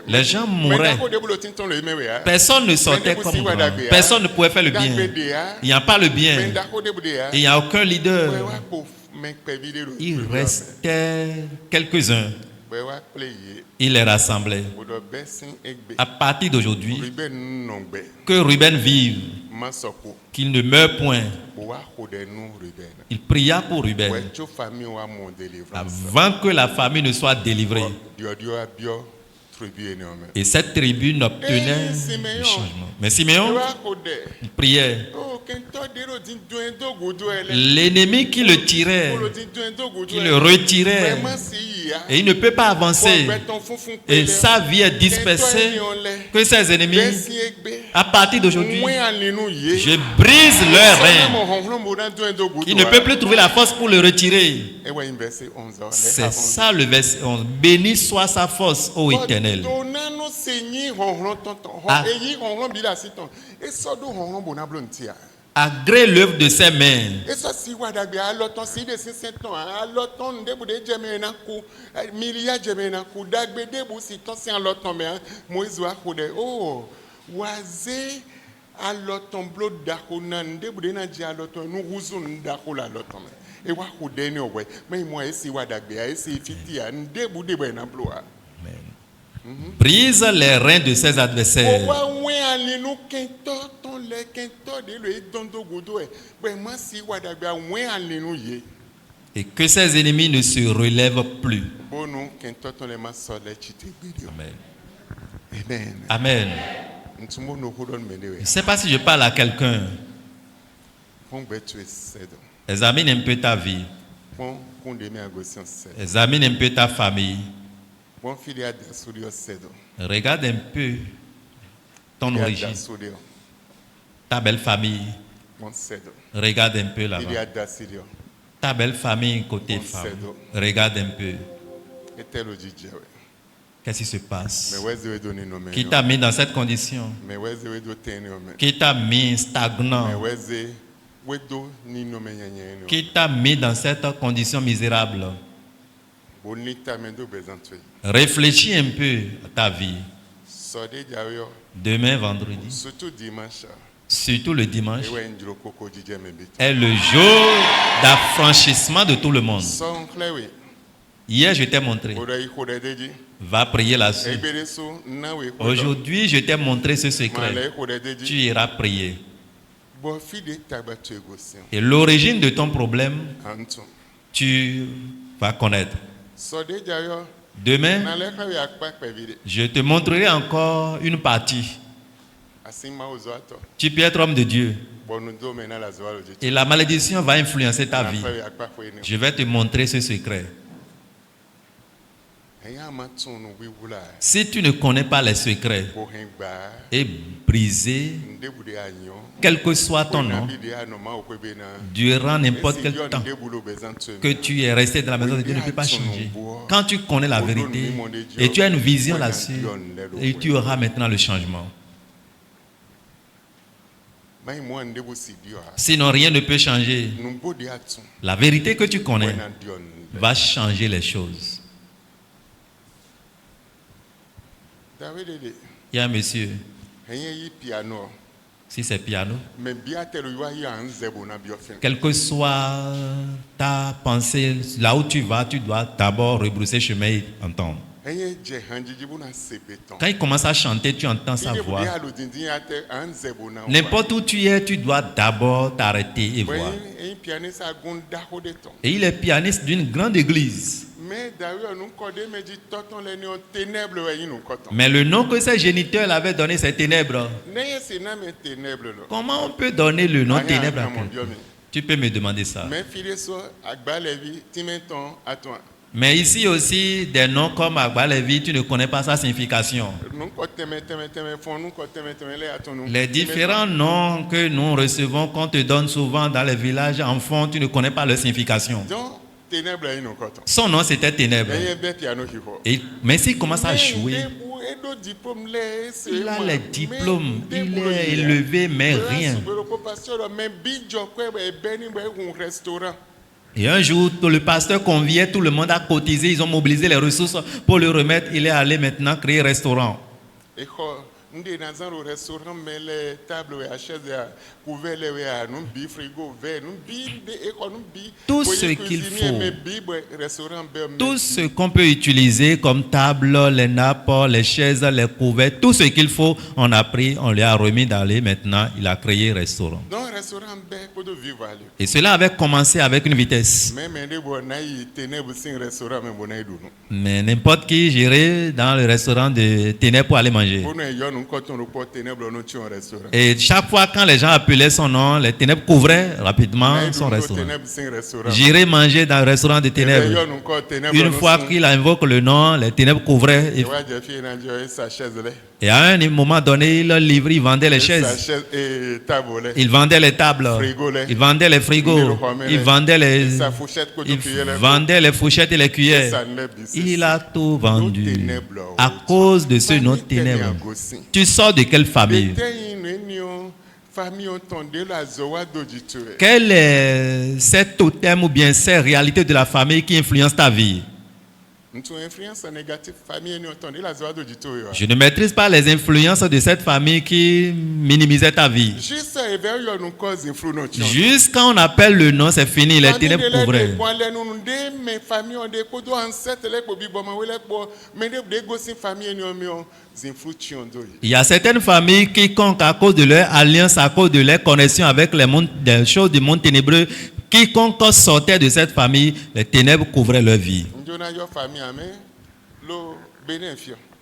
Les gens mouraient. Personne ne sortait comme grand. Personne ne pouvait faire le bien. Il n'y a pas le bien. Il n'y a aucun leader. Il restait quelques-uns. Il les rassemblait. À partir d'aujourd'hui, que Ruben vive, qu'il ne meure point. Il pria pour Ruben avant que la famille ne soit délivrée. Et cette tribu n'obtenait le changement. Mais Siméon, il priait. L'ennemi qui le tirait, qui le retirait, et il ne peut pas avancer. Et sa vie est dispersée. Que ses ennemis, à partir d'aujourd'hui, je brise leurs reins. Il ne peut plus trouver la force pour le retirer. C'est ça le verset 11. Béni soit sa force, ô Éternel. Agrée l'œuvre de ses mains. Brise les reins de ses adversaires. Et que ses ennemis ne se relèvent plus. Amen. Amen. Je ne sais pas si je parle à quelqu'un. Examine un peu ta vie. Examine un peu ta famille. Regarde un peu ton origine. Ta belle famille. Regarde un peu là-bas. Ta belle famille côté femme. Regarde un peu. Qu'est-ce qui se passe? Qui t'a mis dans cette condition? Qui t'a mis stagnant? Qui t'a mis dans cette condition misérable? Réfléchis un peu à ta vie. Demain, vendredi, surtout le dimanche, est le jour d'affranchissement de tout le monde. Hier, je t'ai montré. Va prier là-dessus. Aujourd'hui, je t'ai montré ce secret. Tu iras prier. Et l'origine de ton problème, tu vas connaître. Demain, je te montrerai encore une partie. Tu peux être homme de Dieu. Bon, nous deux, maintenant, la zoa, le dit. Et la malédiction va influencer ta vie. Après, il y a pas fait une- Je vais te montrer ce secret. Il y a un matin, nous, oui, vous, là, Si tu ne connais pas les secrets pour un bar, et briser, nous deux, vous, des agneaux, quel que soit pour ton un nom, habit, des anomalies, au Québec, durant et n'importe si quel Dieu a temps des boulots besoin de se que tu es resté dans la maison de Dieu, ne peut pas changer. Quand tu connais la vérité et tu as une vision là-dessus, et tu auras maintenant le changement. Mais moi, nous deux, vous, si Dieu a- Sinon, rien ne peut changer. nous, beau, des atouts, La vérité que tu connais ouais, nan Dieu, va changer les choses. David, Il y a un monsieur, il y a un piano, si c'est piano, mais bien tel il y a un zébo na biofin. quelle que soit ta pensée, là où tu vas, tu dois d'abord rebrousser chemin et entendre. Il y a j'ai handi jibu na sebéton. Quand il commence à chanter, tu entends sa Il y voix. a le dindin à te un zébo na. N'importe où tu es, tu dois d'abord t'arrêter et Oui, voir. un pianiste a gonda hodeton. Et il est pianiste d'une grande église. Mais d'ailleurs, nous codé me dit toton les néo ténèbres ouais nous coton. Mais le nom que ses géniteurs l'avaient donné, c'est ténèbres. N'est c'est na me ténèbres là. Comment on peut donner le nom Rien, ténèbres à mon Dieu, quelqu'un? mais. Tu peux me demander ça. Mais filé so agba levi timenton à toi. Mais ici aussi, des noms comme Agba Levi, tu ne connais pas sa signification. Nous côté mais fond nous côté les à ton nous. Les différents noms que nous recevons, qu'on te donne souvent dans les villages enfants, tu ne connais pas leur signification. Donc ténèbres là nous coton. Son nom, c'était Ténèbres. Il y a un piano qui faut. Mais s'il commence à jouer, il a les diplômes, il est élevé, mais rien. Et un jour, le pasteur conviait tout le monde à cotiser. Ils ont mobilisé les ressources pour le remettre. Il est allé maintenant créer un restaurant. Nous dans un restaurant, mais les tables et chaises, couverts, nous bi frigo vert, nous bi tout ce qu'il faut, tout ce qu'on peut utiliser comme table, les nappes, les chaises, les couverts, tout ce qu'il faut, on a pris, on lui a remis dans les. Maintenant, il a créé un restaurant. Donc, restaurant pour de vivre. Et cela avait commencé avec une vitesse. Mais n'importe qui gérait dans le restaurant de Ténèbres pour aller manger. Et chaque fois quand les gens appelaient son nom, les ténèbres couvraient rapidement son restaurant. J'irai manger dans le restaurant des ténèbres. Une fois qu'il invoque le nom, les ténèbres couvraient. Et à un moment donné, il livrait, il vendait les chaises. Il vendait les tables. Il vendait les frigos. Il vendait les fourchettes et les cuillères. Il a tout vendu à cause de ce nom ténèbres. Tu sors de quelle famille? Quel est cet totem ou bien ces réalités de la famille qui influencent ta vie? Je ne maîtrise pas les influences de cette famille qui minimisait ta vie. Juste quand on appelle le nom, c'est fini, les ténèbres couvraient. Il y a certaines familles qui, à cause de leur alliance, à cause de leur connexion avec les choses du monde ténébreux, quiconque sortait de cette famille, les ténèbres couvraient leur vie.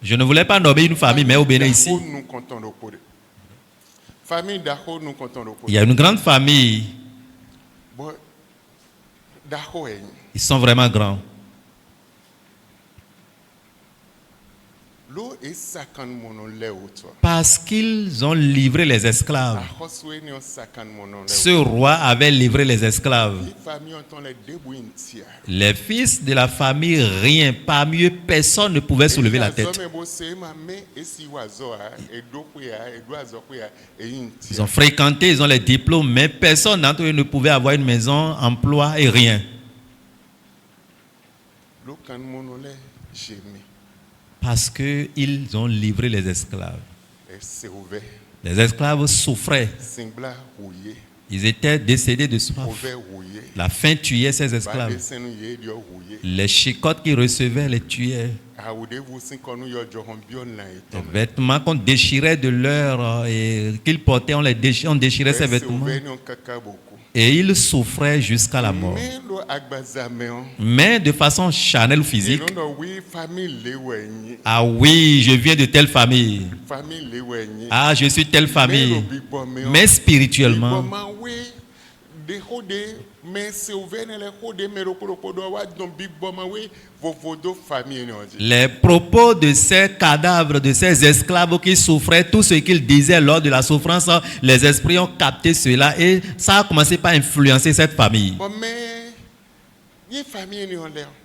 Je ne voulais pas nommer une famille, mais au Bénin ici, il y a une grande famille. Ils sont vraiment grands. Parce qu'ils ont livré les esclaves. Ce roi avait livré les esclaves. Les fils de la famille, rien. Parmi eux, personne ne pouvait soulever la tête. Ils ont fréquenté, ils ont les diplômes, mais personne d'entre eux ne pouvait avoir une maison, emploi et rien. Parce qu'ils ont livré les esclaves. Les esclaves souffraient. Ils étaient décédés de soif. La faim tuait ces esclaves. Les chicottes qu'ils recevaient les tuaient. Les vêtements qu'on déchirait de leur et qu'ils portaient, on déchirait ces vêtements. Et il souffrait jusqu'à la mort. Mais le agbazaméon. Mais de façon charnelle ou Et physique. non, oui, famille l'éloigne. Ah oui, je viens de telle famille. Famille l'éloigne. Ah, je suis telle famille. Mais spirituellement, les propos de ces cadavres, de ces esclaves qui souffraient, tout ce qu'ils disaient lors de la souffrance, les esprits ont capté cela et ça a commencé par influencer cette famille.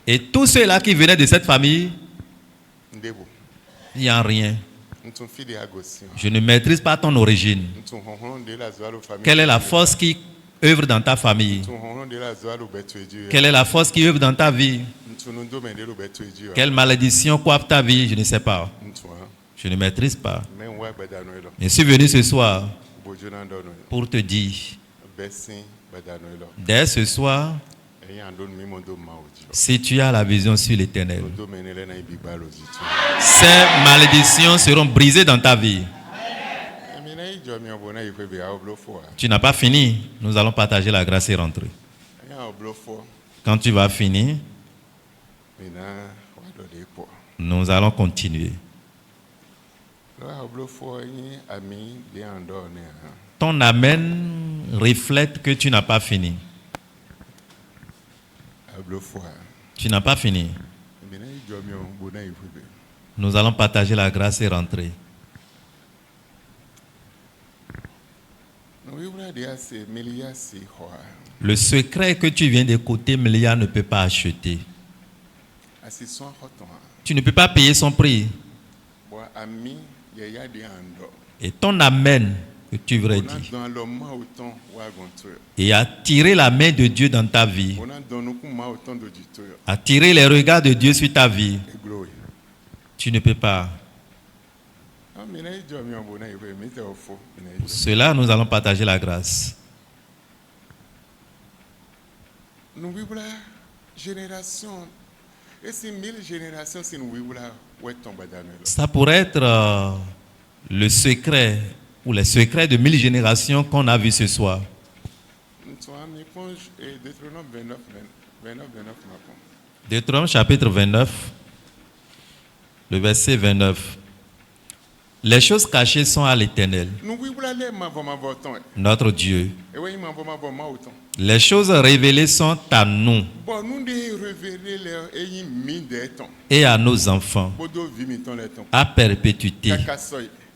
Et tous ceux-là qui venaient de cette famille, il n'y a rien. Je ne maîtrise pas ton origine. Quelle est la force qui œuvre dans ta famille? Quelle est la force qui œuvre dans ta vie? Quelle malédiction coiffe ta vie? Je ne sais pas. Je ne maîtrise pas. Je suis venu ce soir pour te dire, dès ce soir, si tu as la vision sur l'Éternel, ces malédictions seront brisées dans ta vie. Tu n'as pas fini. Nous allons partager la grâce et rentrer. Quand tu vas finir, nous allons continuer. Ton amen reflète que tu n'as pas fini. Tu n'as pas fini. Nous allons partager la grâce et rentrer. Le secret que tu viens d'écouter, Melia ne peut pas acheter. Tu ne peux pas payer son prix. Et ton amen que tu voudrais dire et attirer la main de Dieu dans ta vie, attirer les regards de Dieu sur ta vie, tu ne peux pas. Pour cela, nous allons partager la grâce. Ça pourrait être le secret ou les secrets de 1000 générations qu'on a vu ce soir. Deutéronome chapitre 29, le verset 29. Les choses cachées sont à l'Éternel, notre Dieu. Les choses révélées sont à nous et à nos enfants, à perpétuité,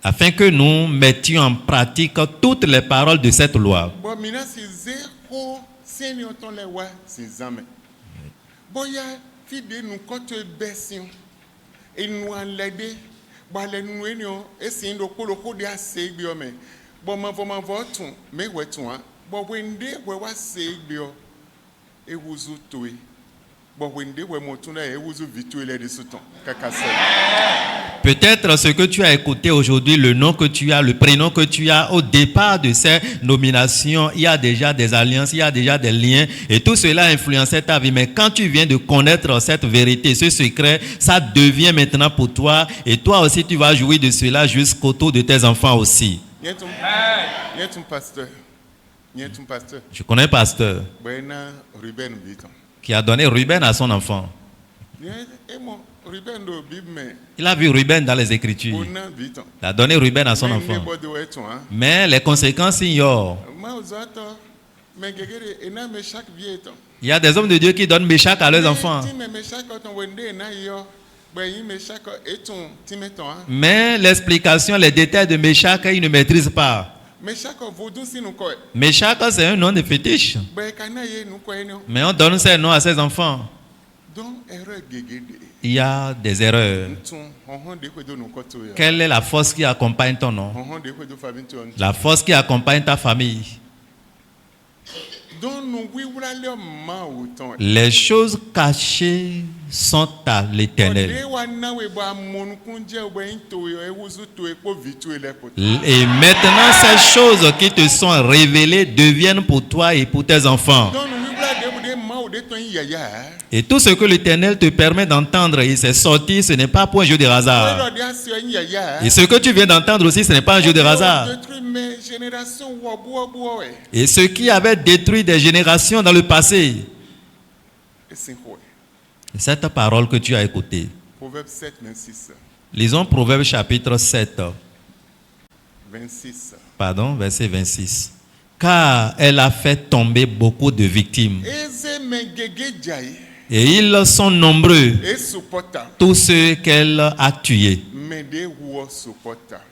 afin que nous mettions en pratique toutes les paroles de cette loi. Peut-être ce que tu as écouté aujourd'hui, le nom que tu as, le prénom que tu as, au départ de ces nominations, il y a déjà des alliances, il y a déjà des liens, et tout cela a influencé ta vie. Mais quand tu viens de connaître cette vérité, ce secret, ça devient maintenant pour toi, et toi aussi tu vas jouir de cela jusqu'autour de tes enfants aussi. Je connais un pasteur qui a donné Ruben à son enfant. Il a vu Ruben dans les Écritures. Il a donné Ruben à son enfant. Mais les conséquences ignorent. Il y a des hommes de Dieu qui donnent Méchak à leurs enfants. Mais l'explication, les détails de Méchak, ils ne maîtrisent pas. Méchak, c'est un nom de fétiche. Mais on donne ces noms à ses enfants. Il y a des erreurs. Quelle est la force qui accompagne ton nom? La force qui accompagne ta famille. Les choses cachées sont à l'Éternel. Et maintenant, ces choses qui te sont révélées deviennent pour toi et pour tes enfants. Et tout ce que l'Éternel te permet d'entendre et c'est sorti, ce n'est pas pour un jeu de hasard. Et ce que tu viens d'entendre aussi, ce n'est pas un jeu de hasard. Mais génération wabu ouais. Et ce qui avait détruit des générations dans le passé, Et c'est quoi? cette parole que tu as écoutée. Proverbe 7, 26. Lisons Proverbe chapitre 7, 26. pardon, verset 26. Car elle a fait tomber beaucoup de victimes. Eze mengege jai. Et ils sont nombreux, Et supporta. tous ceux qu'elle a tués. Mais des wo supporta.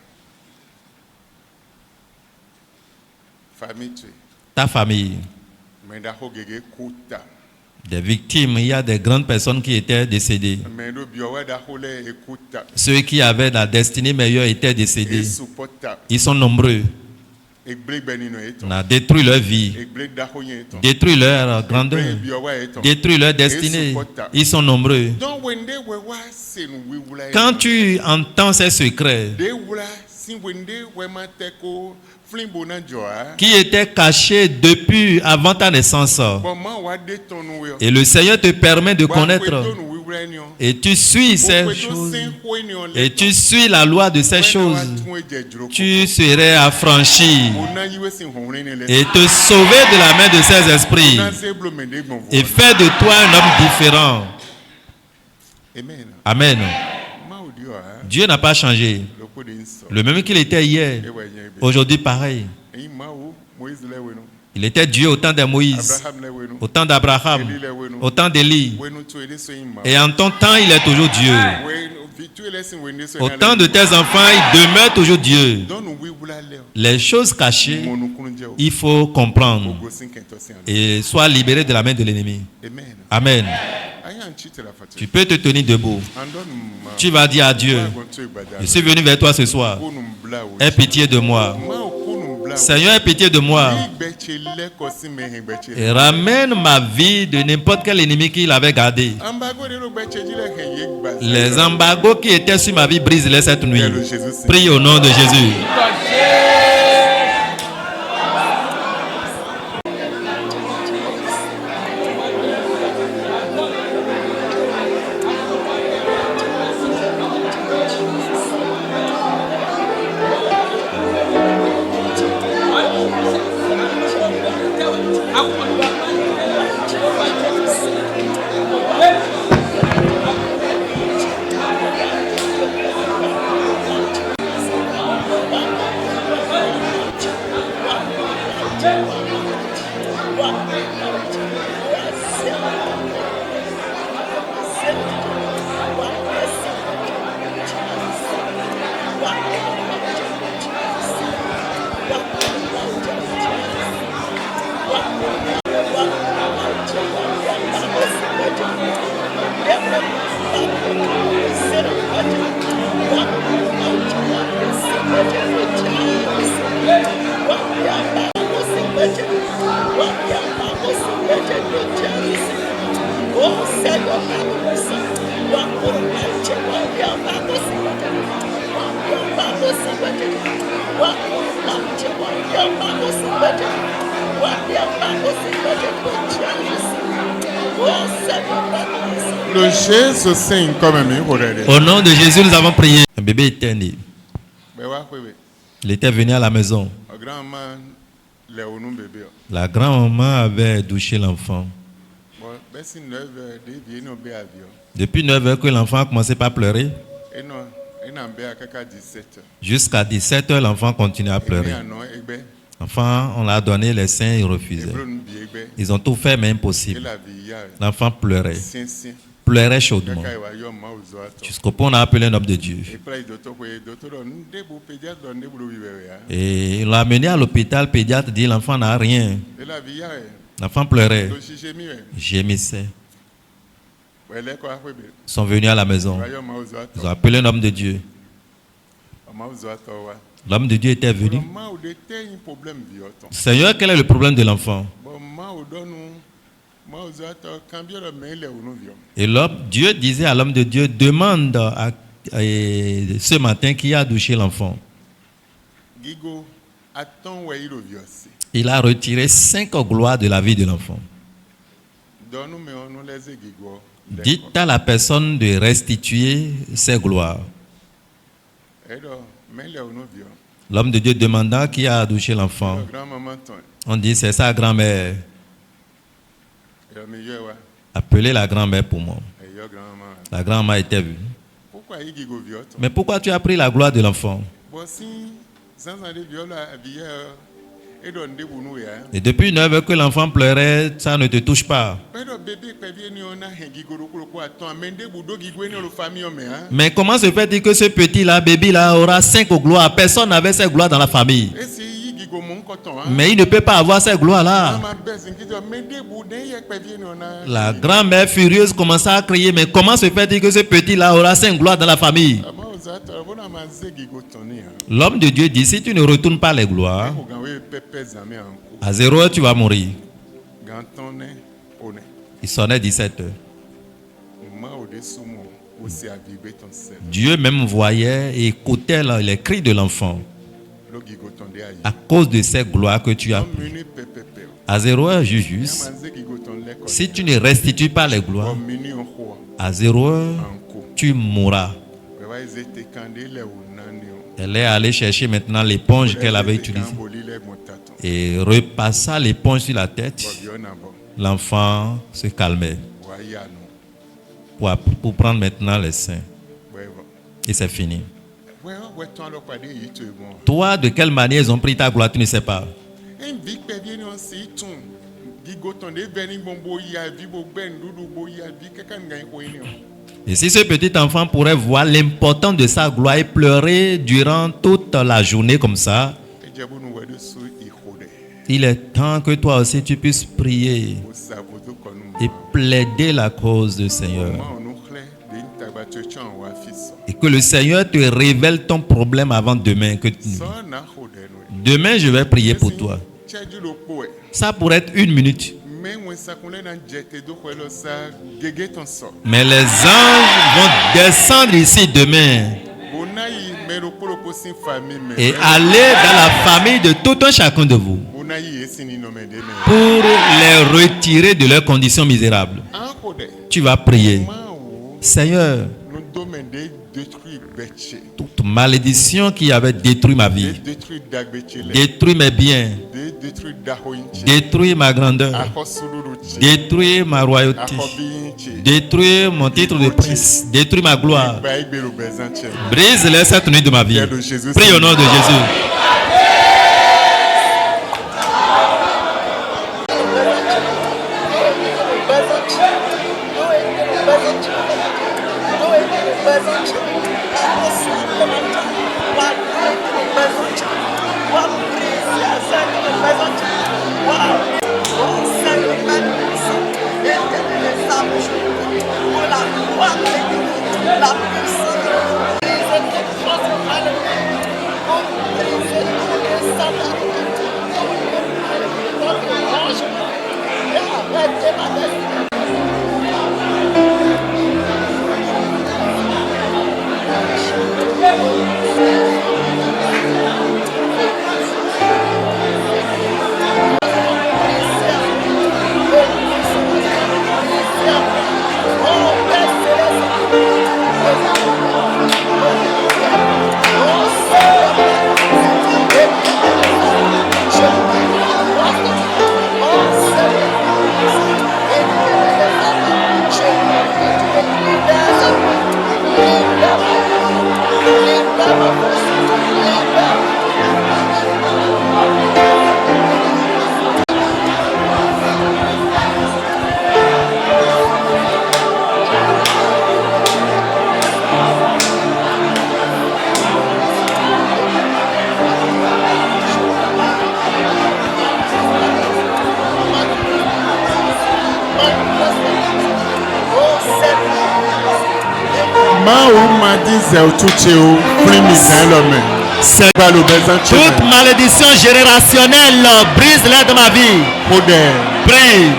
Famille tuée. Ta famille, Mais d'ako gege kuta. des victimes, il y a des grandes personnes qui étaient décédées. Mais do biowa d'ako le ekuta. Ceux qui avaient la destinée meilleure étaient Et décédés. supporta. Ils sont nombreux. Et blé benino eton. On a détruit leur vie, Et blé d'ako yen eton. détruit leur Blé grandeur, biowa eton. détruit leur destinée. Ils sont nombreux. Donc wende wewa se nu wiwula. Quand tu entends ces secrets de wula si wende wema teko flimbo na joa. qui étaient cachés depuis avant ta naissance, Bon man wa de tonu we. et le Seigneur te permet de connaître, et tu suis ces choses, et tu suis la loi de ces choses, tu serais affranchi et te sauver de la main de ces esprits et faire de toi un homme différent. Amen. Amen. Ma odio a. Dieu n'a pas changé. Le ko de nso. Le même qu'il était hier, E wa yen be. aujourd'hui pareil. Eyin ma wo Moïse le we no. Il était Dieu au temps de Moïse, Abraham le we no. au temps d'Abraham, Eli le we no. au temps d'Élie. We no to ede so yin ma. Et en ton temps, il est toujours Dieu. We no vitu ele sin wende so. Au temps de tes enfants, il demeure toujours Dieu. Don nu wiwula le. Les choses cachées, Mo nu kunu je o. il faut comprendre Go sin kento sin. et sois libéré de la main de l'ennemi. Amen. Amen. Ayan chite la fatu. Tu peux te tenir debout. Andon ma. Tu vas dire à Dieu, je suis venu vers toi ce soir. Ko nu bla o. Aie pitié de moi. Ma o ko nu bla. Seigneur, aie pitié de moi. Igbeche le ko si me hin gbeche. Et ramène ma vie de n'importe quel ennemi qu'il avait gardé. Ambago de lo gbeche ji le hin ye gba. Les embargos qui étaient sur ma vie brise-les cette nuit. Prie au nom de Jésus. Le Jésus saint comme mi horere. Au nom de Jésus, nous avons prié. Un bébé était né. Be wa kwewe. Il était venu à la maison. O grand-man le onu bébé. La grand-maman avait douché l'enfant. Bon, be si 9 de vie no be avio. Depuis 9 heures que l'enfant a commencé par pleurer, E no, e na be akaka 17. jusqu'à 17 heures, l'enfant continuait à E pleurer. mi ano egbe. L'enfant, on l'a donné les seins, il refusait. Ebro nu bi egbe. Ils ont tout fait, mais E impossible. la vie ya. L'enfant pleurait, Sien. pleurait chaudement. Kaka wa yo ma uzo ato. Jusqu'au point où on a appelé un homme de Dieu. E play docteur ndebu pédiatre don ndebu lo wiwe ya. Et il l'a amené à l'hôpital, le pédiatre dit l'enfant n'a rien. E la vie ya. L'enfant pleurait, Do shije mi we. gémissait. Wele ko akwebe. Ils sont venus à la maison. Wa yo ma uzo Ils ato. ont appelé un homme de Dieu. Ma uzo ato wa. L'homme de Dieu était venu. Ma o de te un problème vie autant. Seigneur, quel est le problème de l'enfant? Bon, ma o donu. Ma uzo ato cambio le mail le onu vio. Et l'homme, Dieu disait à l'homme de Dieu, demande ce matin qui a douché l'enfant. Gigo attend we ilo vio si. Il a retiré 5 gloires de la vie de l'enfant. Donu me onu leze gigo. Dites à la personne de restituer ses gloires. Edo mail le onu vio. L'homme de Dieu demanda qui a touché l'enfant. Grand-maman, ton. On dit c'est sa grand-mère. Et le meilleur, ouais. Appelez la grand-mère pour moi. Et yo, grand-maman. La grand-mère était vue. Pourquoi il y a viol? Mais pourquoi tu as pris la gloire de l'enfant? Bon, si, sans en viol, et donne des bounous, hein. Et depuis 9 heures que l'enfant pleurait, ça ne te touche pas. Mais comment se fait-il que ce petit-là, bébé-là, aura 5 gloires? Personne n'avait cette gloire dans la famille. Mais il ne peut pas avoir cette gloire-là. La grand-mère furieuse commença à crier, mais comment se fait-il que ce petit-là aura 5 gloires dans la famille? L'homme de Dieu dit, si tu ne retournes pas les gloires, à 0 heure tu vas mourir. Il sonnait 17 heures. Dieu même voyait et écoutait les cris de l'enfant. À cause de cette gloire que tu as pris. À 0 heure juste, si tu ne restitues pas les gloires, à 0 heure, tu mourras. Elle est allée chercher maintenant l'éponge qu'elle avait utilisée et repassa l'éponge sur la tête. L'enfant se calmait pour prendre maintenant les seins. Et c'est fini. Toi, de quelle manière ils ont pris ta gloire, tu ne sais pas. Et si ce petit enfant pourrait voir l'importance de sa gloire et pleurer durant toute la journée comme ça, il est temps que toi aussi tu puisses prier et plaider la cause du Seigneur. Et que le Seigneur te révèle ton problème avant demain. Demain, je vais prier pour toi. Ça pourrait être 1 minute. Mais les anges vont descendre ici demain et aller dans la famille de tout un chacun de vous pour les retirer de leurs conditions misérables. Tu vas prier. Seigneur, toute malédiction qui avait détruit ma vie, détruit mes biens, détruit ma grandeur, détruit ma royauté, détruit mon titre de prince, détruit ma gloire. Brise-les cette nuit de ma vie. Prie au nom de Jésus. Toute malédiction générationnelle, brise-la de ma vie. Prie.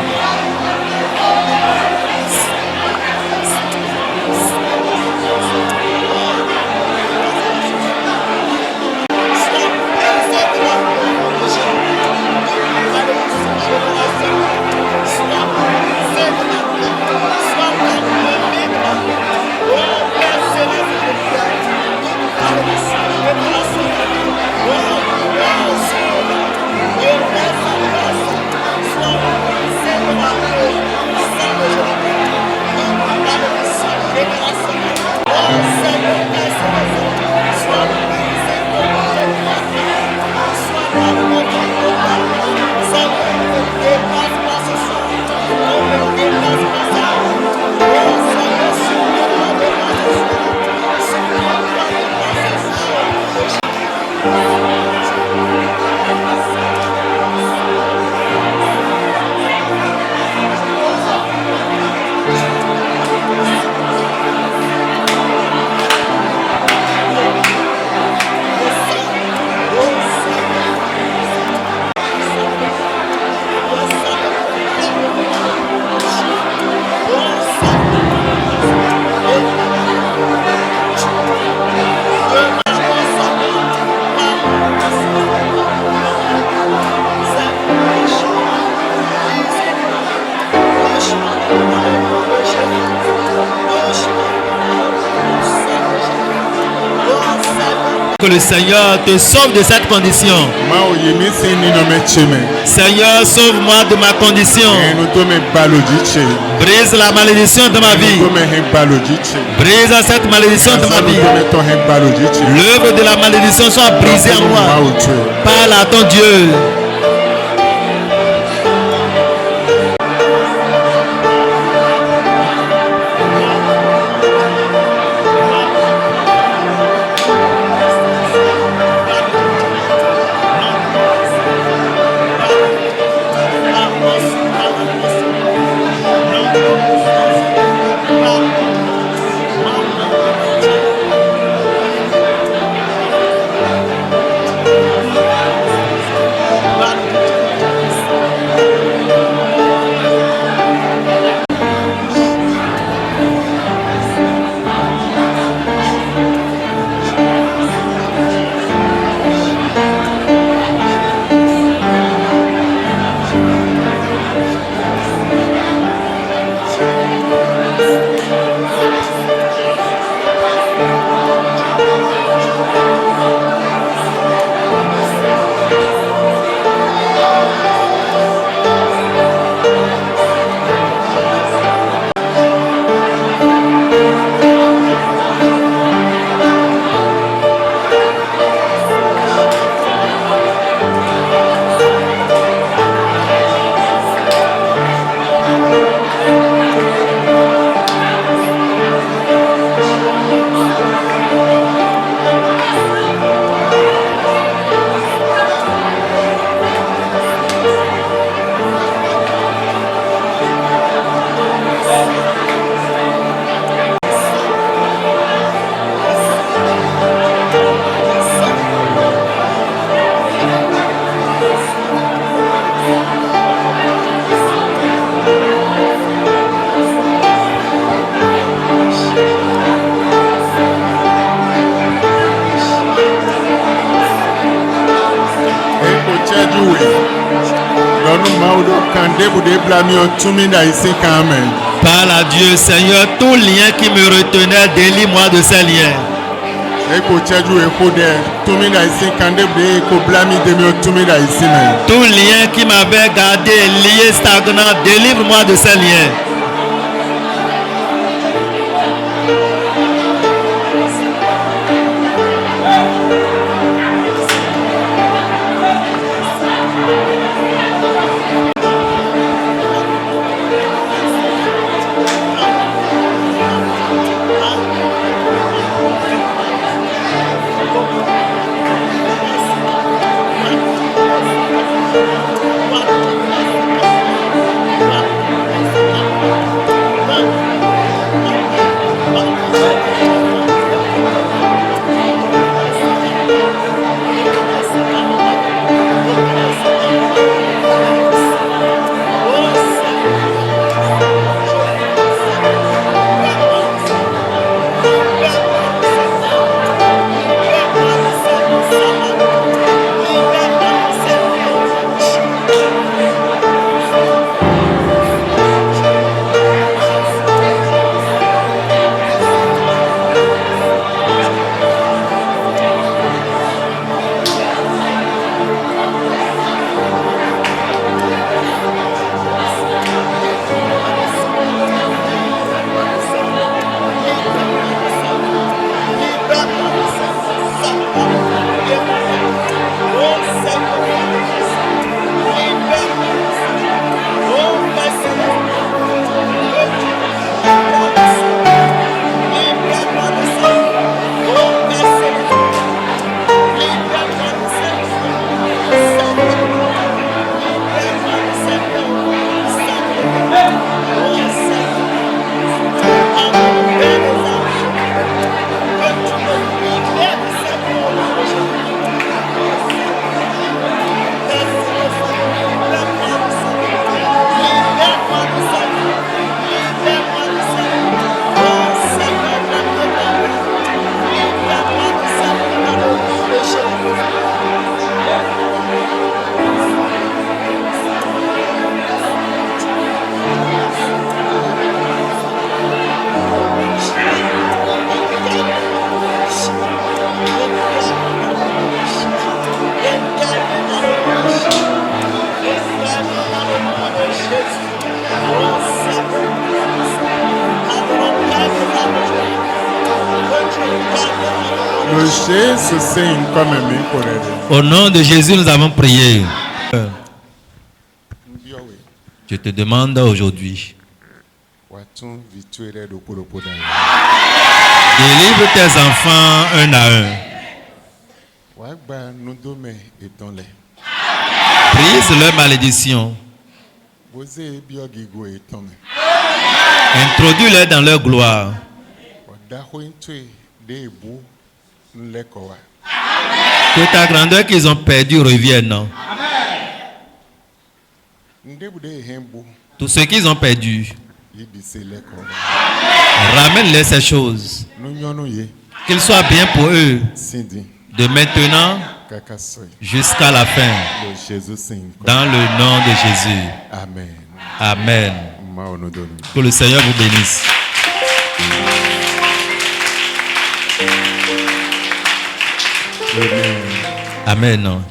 que le Seigneur te sauve de cette condition. Ma oyemi si ni no me cheme. Seigneur, sauve-moi de ma condition. Enu to me baloji che. Brise la malédiction de ma vie. To me he baloji che. Brise cette malédiction de ma vie. To me to he baloji che. L'œuvre de la malédiction soit brisée en moi. Parle à ton Dieu. Parle à Dieu, Seigneur, tout lien qui me retenait, délivre-moi de ces liens. Tout lien qui m'avait gardé lié, stagnant, délivre-moi de ces liens. Lo Jésus c'est une comme mi korede. Au nom de Jésus, nous avons prié. Mbiowe. Je te demande aujourd'hui, Watun vituere do poropo da. délivre tes enfants un à un. Wa gba nudome etonle. Brise leur malédiction. Boze biogigo etonme. Introduis-les dans leur gloire. Oda hointwe de ebu nlekowa. Que ta grandeur qu'ils ont perdue revienne. Ndebude hembu Tout ce qu'ils ont perdu, yibise lekowa. ramène-les ces choses. Nunyonu ye Qu'il soit bien pour eux, sindi de maintenant kakasoy. jusqu'à la fin. Lo Jésus c'est une Dans le nom de Jésus. Amen. Amen. Ma onodonu. Que le Seigneur vous bénisse. Amen. Amen.